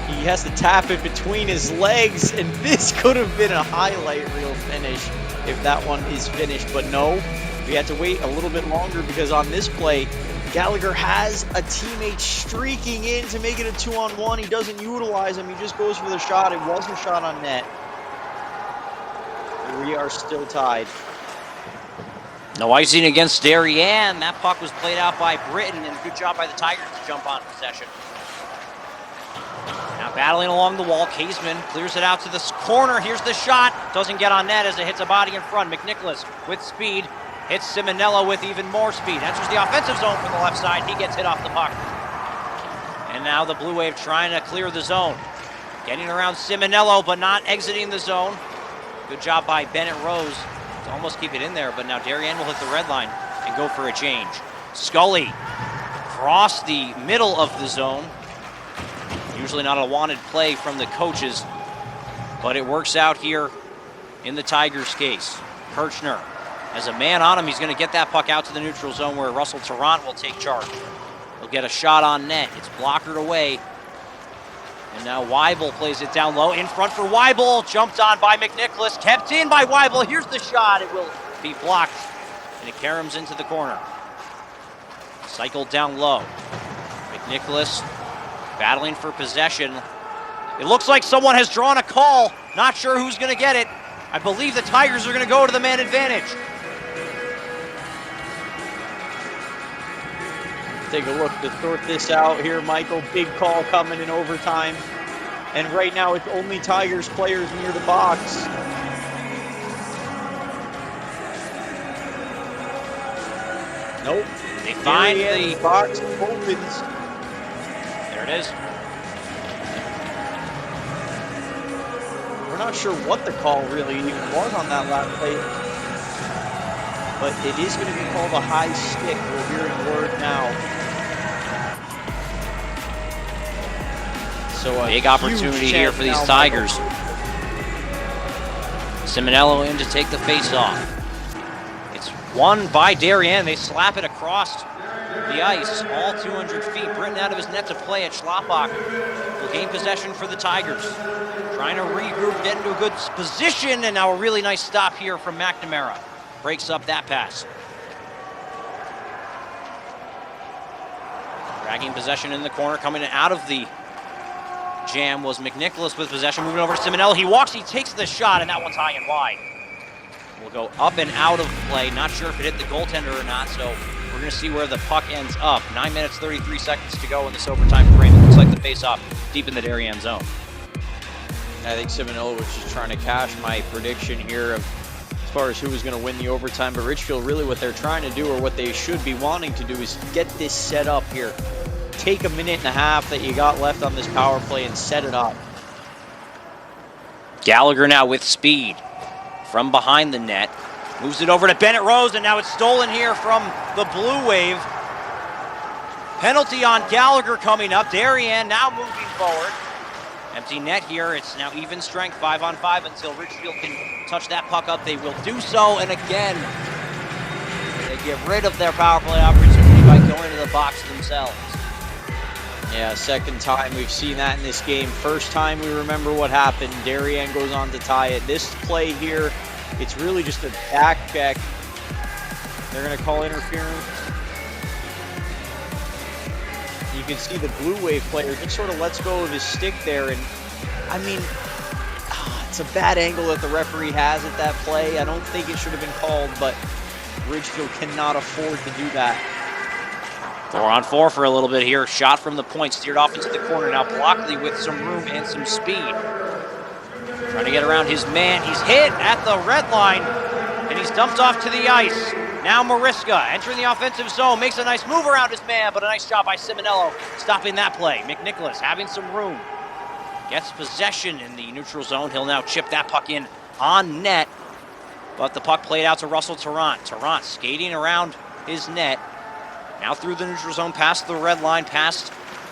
he has to tap it between his legs, and this could have been a highlight reel finish if that one is finished. But no, we had to wait a little bit longer because on this play, Gallagher has a teammate streaking in to make it a 2-on-1. He doesn't utilize him. He just goes for the shot. It was a shot on net. We are still tied. No icing against Darien. That puck was played out by Britton, and good job by the Tigers to jump on possession. Now battling along the wall, Kaseman clears it out to the corner. Here's the shot. Doesn't get on net as it hits a body in front. McNicholas with speed hits Simonello with even more speed. Enters the offensive zone from the left side. He gets hit off the puck. And now the Blue Wave trying to clear the zone. Getting around Simonello, but not exiting the zone. Good job by Bennett Rose to almost keep it in there, but now Darien will hit the red line and go for a change. Scully across the middle of the zone. Usually not a wanted play from the coaches, but it works out here in the Tigers' case. Kirchner Has a man on him. He's going to get that puck out to the neutral zone where Russell Tarrant will take charge. He'll get a shot on net. It's blockered away. And now Weibel plays it down low. In front for Weibel. Jumped on by McNicholas. Kept in by Weibel. Here's the shot. It will be blocked. And it caroms into the corner. Cycled down low. McNicholas battling for possession. It looks like someone has drawn a call. Not sure who's going to get it. I believe the Tigers are going to go to the man advantage. Take a look to sort this out here, Michael. Big call coming in overtime. And right now it's only Tigers players near the box. Nope. They find the box opens. There it is. We're not sure what the call really even was on that last play. But it is going to be called a high stick. We're hearing word now. So a big opportunity here for these Tigers. Simonello in to take the face-off. It's won by Darien. They slap it across the ice, all 200 feet. Britton out of his net to play at Schlapbach. Will gain possession for the Tigers. Trying to regroup, get into a good position, and now a really nice stop here from McNamara. Breaks up that pass. Dragging possession in the corner, coming out of the jam was McNicholas with possession, moving over to Simonello. He walks, he takes the shot, and that one's high and wide. Will go up and out of play. Not sure if it hit the goaltender or not, so we're going to see where the puck ends up. 9 minutes, 33 seconds to go in this overtime frame. It looks like the face-off deep in the Darien zone. I think Simonello was just trying to cash my prediction here of as far as who was going to win the overtime. But Ridgefield, really what they're trying to do, or what they should be wanting to do, is get this set up here. Take a minute and a half that you got left on this power play and set it up. Gallagher now with speed from behind the net. Moves it over to Bennett Rose, and now it's stolen here from the Blue Wave. Penalty on Gallagher coming up. Darien now moving forward. Empty net here. It's now even strength, 5-on-5 until Ridgefield can touch that puck up. They will do so, and again, they get rid of their power play opportunity by going to the box themselves. Yeah, second time we've seen that in this game. First time we remember what happened. Darien goes on to tie it. This play here, it's really just a back check. They're going to call interference. You can see the Blue Wave player just sort of lets go of his stick there. And, I mean, it's a bad angle that the referee has at that play. I don't think it should have been called, but Ridgefield cannot afford to do that. 4-on-4 for a little bit here. Shot from the point, steered off into the corner. Now Blockley with some room and some speed. Trying to get around his man. He's hit at the red line, and he's dumped off to the ice. Now Mariska entering the offensive zone, makes a nice move around his man, but a nice job by Simonello stopping that play. McNicholas having some room. Gets possession in the neutral zone. He'll now chip that puck in on net, but the puck played out to Russell Tarrant. Tarrant skating around his net. Now through the neutral zone, past the red line, past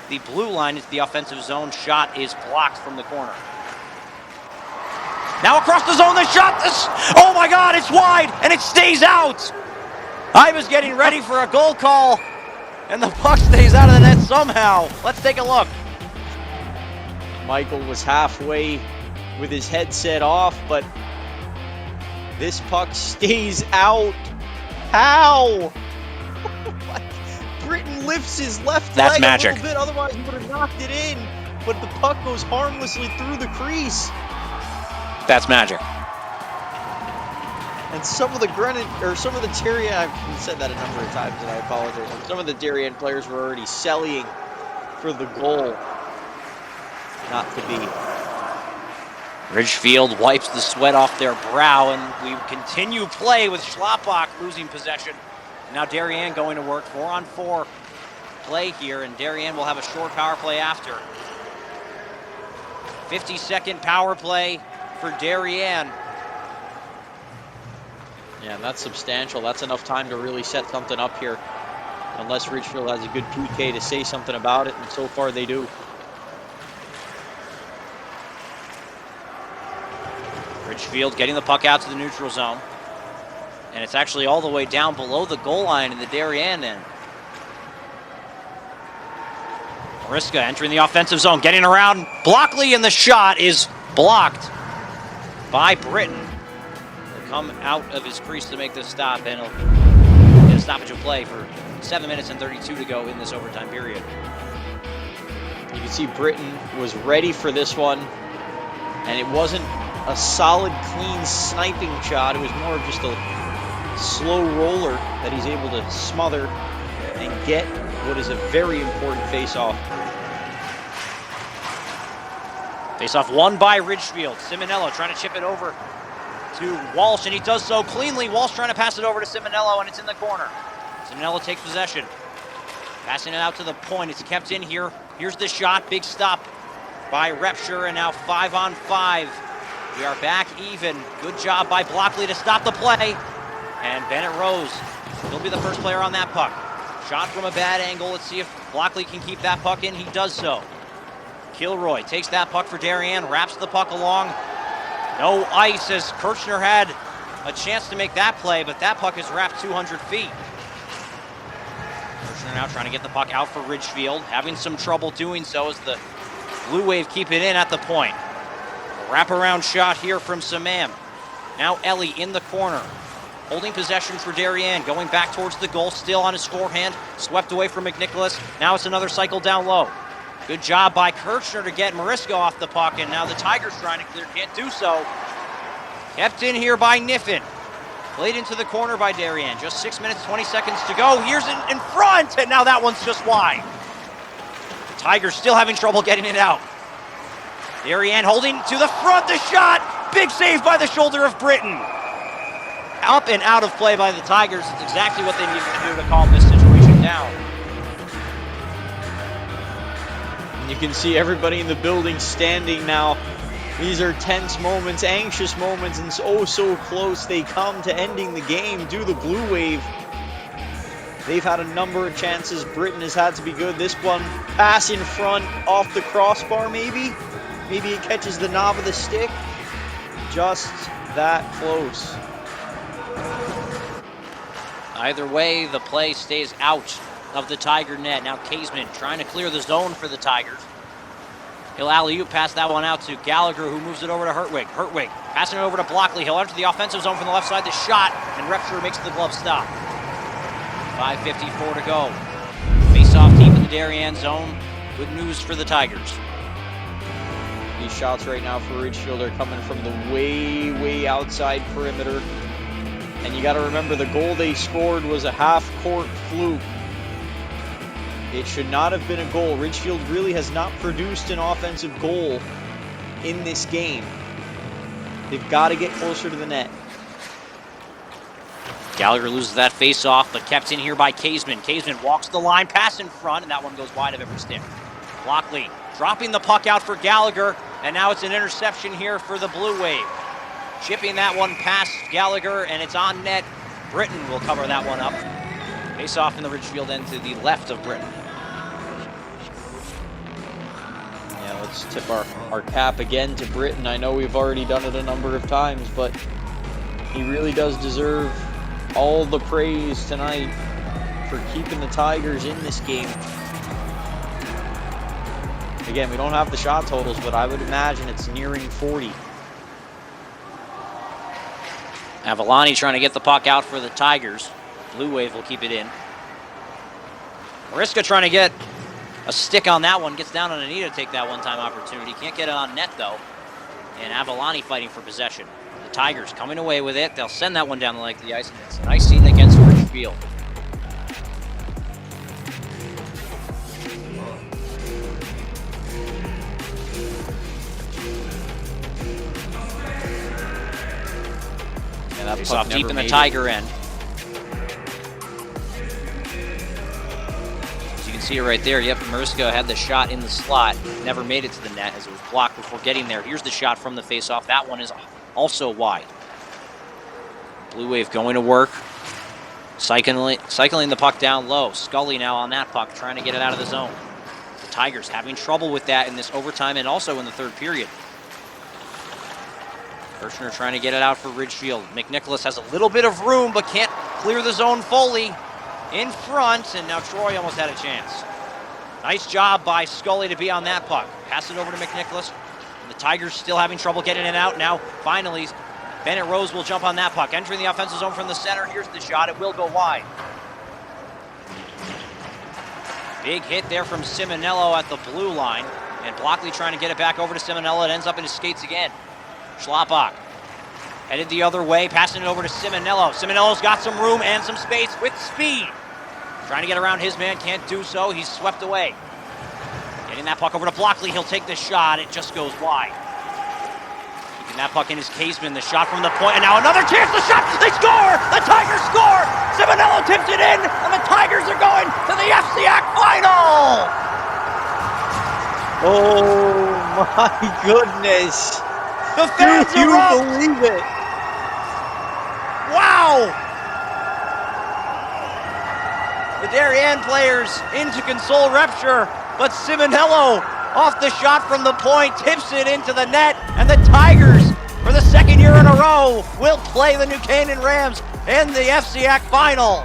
the blue line into the offensive zone. Shot is blocked from the corner. Now across the zone, the shot, oh my God, it's wide, and it stays out. I was getting ready for a goal call, and the puck stays out of the net somehow. Let's take a look. Michael was halfway with his headset off, but this puck stays out. How? Britton lifts his left That's leg magic. A little bit, otherwise he would have knocked it in. But the puck goes harmlessly through the crease. That's magic. And some of the Darien, I've said that a number of times, and I apologize. Some of the Darien players were already selling for the goal. Not to be. Ridgefield wipes the sweat off their brow, and we continue play with Schlapbach losing possession. Now Darien going to work. 4-on-4 play here, and Darien will have a short power play after. 50-second power play for Darien. Yeah, and that's substantial. That's enough time to really set something up here. Unless Ridgefield has a good PK to say something about it, and so far they do. Ridgefield getting the puck out to the neutral zone. And it's actually all the way down below the goal line in the Darien end. Mariska entering the offensive zone, getting around Blockley, and the shot is blocked by Britton. He'll come out of his crease to make this stop, and he'll get a stoppage of play for 7 minutes and 32 to go in this overtime period. You can see Britton was ready for this one, and it wasn't a solid, clean sniping shot. It was more of just a slow roller that he's able to smother and get what is a very important face-off. Face-off won by Ridgefield. Simonello trying to chip it over to Walsh, and he does so cleanly. Walsh trying to pass it over to Simonello, and it's in the corner. Simonello takes possession. Passing it out to the point. It's kept in here. Here's the shot. Big stop by Repsher, and now 5-on-5. We are back even. Good job by Blockley to stop the play. And Bennett Rose will be the first player on that puck. Shot from a bad angle. Let's see if Blockley can keep that puck in. He does so. Kilroy takes that puck for Darien, wraps the puck along. No ice, as Kirchner had a chance to make that play, but that puck is wrapped 200 feet. Kirchner now trying to get the puck out for Ridgefield, having some trouble doing so as the Blue Wave keep it in at the point. A wraparound shot here from Samam. Now Ellie in the corner, holding possession for Darien, going back towards the goal, still on his forehand, swept away from McNicholas. Now it's another cycle down low. Good job by Kirchner to get Mariska off the puck, and now the Tigers trying to clear, can't do so. Kept in here by Niffen. Played into the corner by Darien. Just 6 minutes, 20 seconds to go. Here's it in front, and now that one's just wide. The Tigers still having trouble getting it out. Darien holding to the front, the shot! Big save by the shoulder of Britton. Up and out of play by the Tigers. It's exactly what they needed to do to calm this situation down. You can see everybody in the building standing now. These are tense moments, anxious moments, and so close they come to ending the game due to the Blue Wave. They've had a number of chances. Britton has had to be good. This one, pass in front, off the crossbar maybe. Maybe it catches the knob of the stick. Just that close. Either way, the play stays out of the Tiger net. Now Kaseman trying to clear the zone for the Tigers. He'll alley-oop pass that one out to Gallagher, who moves it over to Hertwig. Hertwig passing it over to Blockley. He'll enter the offensive zone from the left side. The shot, and Repsher makes the glove stop. 5:54 to go. Face-off deep in the Darien zone. Good news for the Tigers. These shots right now for Ridgefield are coming from the way outside perimeter. And you got to remember, the goal they scored was a half-court fluke. It should not have been a goal. Ridgefield really has not produced an offensive goal in this game. They've got to get closer to the net. Gallagher loses that face-off, but kept in here by Kaseman. Kaseman walks the line, pass in front, and that one goes wide of every stick. Blockley dropping the puck out for Gallagher, and now it's an interception here for the Blue Wave. Chipping that one past Gallagher, and it's on net. Britton will cover that one up. Face off in the Ridgefield end to the left of Britton. Yeah, let's tip our cap again to Britton. I know we've already done it a number of times, but he really does deserve all the praise tonight for keeping the Tigers in this game. Again, we don't have the shot totals, but I would imagine it's nearing 40. Avalani trying to get the puck out for the Tigers. Blue Wave will keep it in. Mariska trying to get a stick on that one. Gets down on a knee to take that one-time opportunity. Can't get it on net, though. And Avalani fighting for possession. The Tigers coming away with it. They'll send that one down the length of the ice. And it's a nice scene against Ridgefield. Yeah, that Face puck off deep never in the made Tiger end. As you can see it right there, yep, Mariska had the shot in the slot. Never made it to the net as it was blocked before getting there. Here's the shot from the face-off. That one is also wide. Blue Wave going to work. Cycling the puck down low. Scully now on that puck, trying to get it out of the zone. The Tigers having trouble with that in this overtime and also in the third period. Kirshner trying to get it out for Ridgefield. McNicholas has a little bit of room, but can't clear the zone fully. In front, and now Troy almost had a chance. Nice job by Scully to be on that puck. Pass it over to McNicholas. The Tigers still having trouble getting it out. Now, finally, Bennett Rose will jump on that puck. Entering the offensive zone from the center. Here's the shot. It will go wide. Big hit there from Simonello at the blue line. And Blockley trying to get it back over to Simonello. It ends up in his skates again. Schlappak headed the other way, passing it over to Simonello. Simonello's got some room and some space with speed. Trying to get around his man, can't do so. He's swept away. Getting that puck over to Blockley. He'll take the shot. It just goes wide. Keeping that puck in his caseman. The shot from the point, and now another chance. The shot. They score. The Tigers score. Simonello tips it in, and the Tigers are going to the FCIAC final. Oh my goodness. The fans Do you erupt. believe it? Wow. The Darien players into console rupture, but Simonello off the shot from the point tips it into the net, and the Tigers, for the second year in a row, will play the New Canaan Rams in the FCIAC final.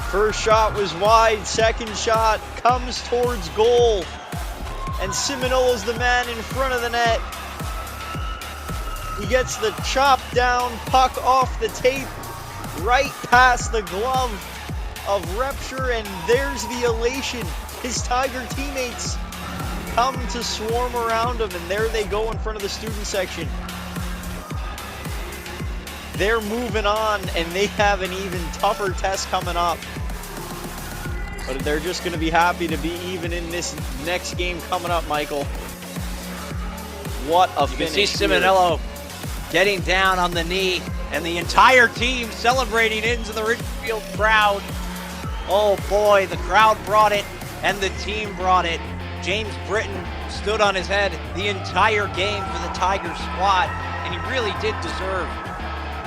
First shot was wide, second shot comes towards goal, and Simonello's the man in front of the net. He gets the chop down puck off the tape, right past the glove of Repture, and there's the elation. His Tiger teammates come to swarm around him, and there they go in front of the student section. They're moving on, and they have an even tougher test coming up. But they're just going to be happy to be even in this next game coming up, Michael. What a finish. You can see Simonello getting down on the knee, and the entire team celebrating into the Ridgefield crowd. Oh boy, the crowd brought it, and the team brought it. James Britton stood on his head the entire game for the Tigers squad, and he really did deserve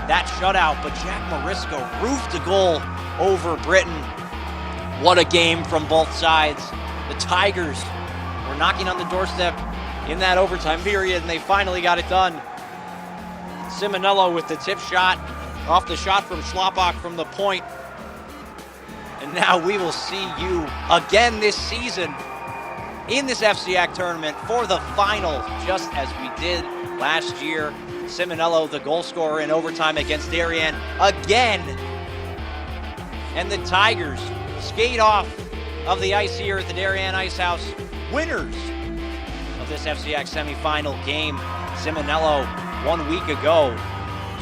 that shutout. But Jack Morisco roofed a goal over Britton. What a game from both sides. The Tigers were knocking on the doorstep in that overtime period, and they finally got it done. Simonello with the tip shot off the shot from Schlappak from the point. And now we will see you again this season in this FCIAC tournament for the final, just as we did last year. Simonello, the goal scorer in overtime against Darien again. And the Tigers skate off of the ice here at the Darien Ice House, winners of this FCIAC semifinal game. Simonello, 1 week ago,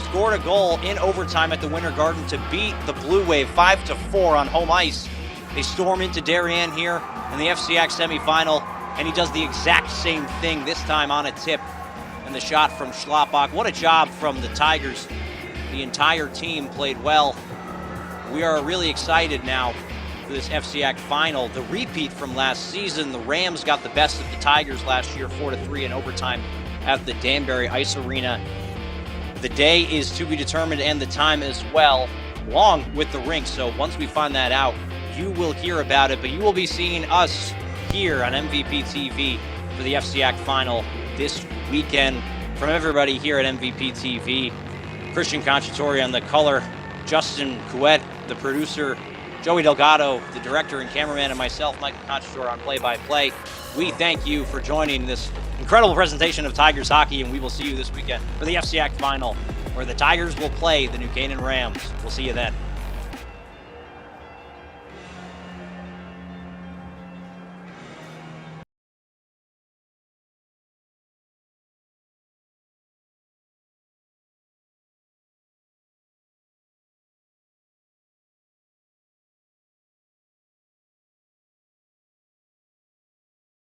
scored a goal in overtime at the Winter Garden to beat the Blue Wave 5-4 on home ice. They storm into Darien here in the FCIAC semifinal, and he does the exact same thing, this time on a tip, and the shot from Schlappak. What a job from the Tigers. The entire team played well. We are really excited now for this FCIAC final. The repeat from last season, the Rams got the best of the Tigers last year, 4-3 in overtime at the Danbury Ice Arena. The day is to be determined, and the time as well, along with the rink. So once we find that out, you will hear about it, but you will be seeing us here on MVP TV for the FCIAC final this weekend. From everybody here at MVP TV, Christian Conciatore on the color, Justin Couette, the producer, Joey Delgado, the director and cameraman, and myself, Michael Conciatore, on play-by-play. We thank you for joining this incredible presentation of Tigers hockey, and we will see you this weekend for the FCIAC final, where the Tigers will play the New Canaan Rams. We'll see you then.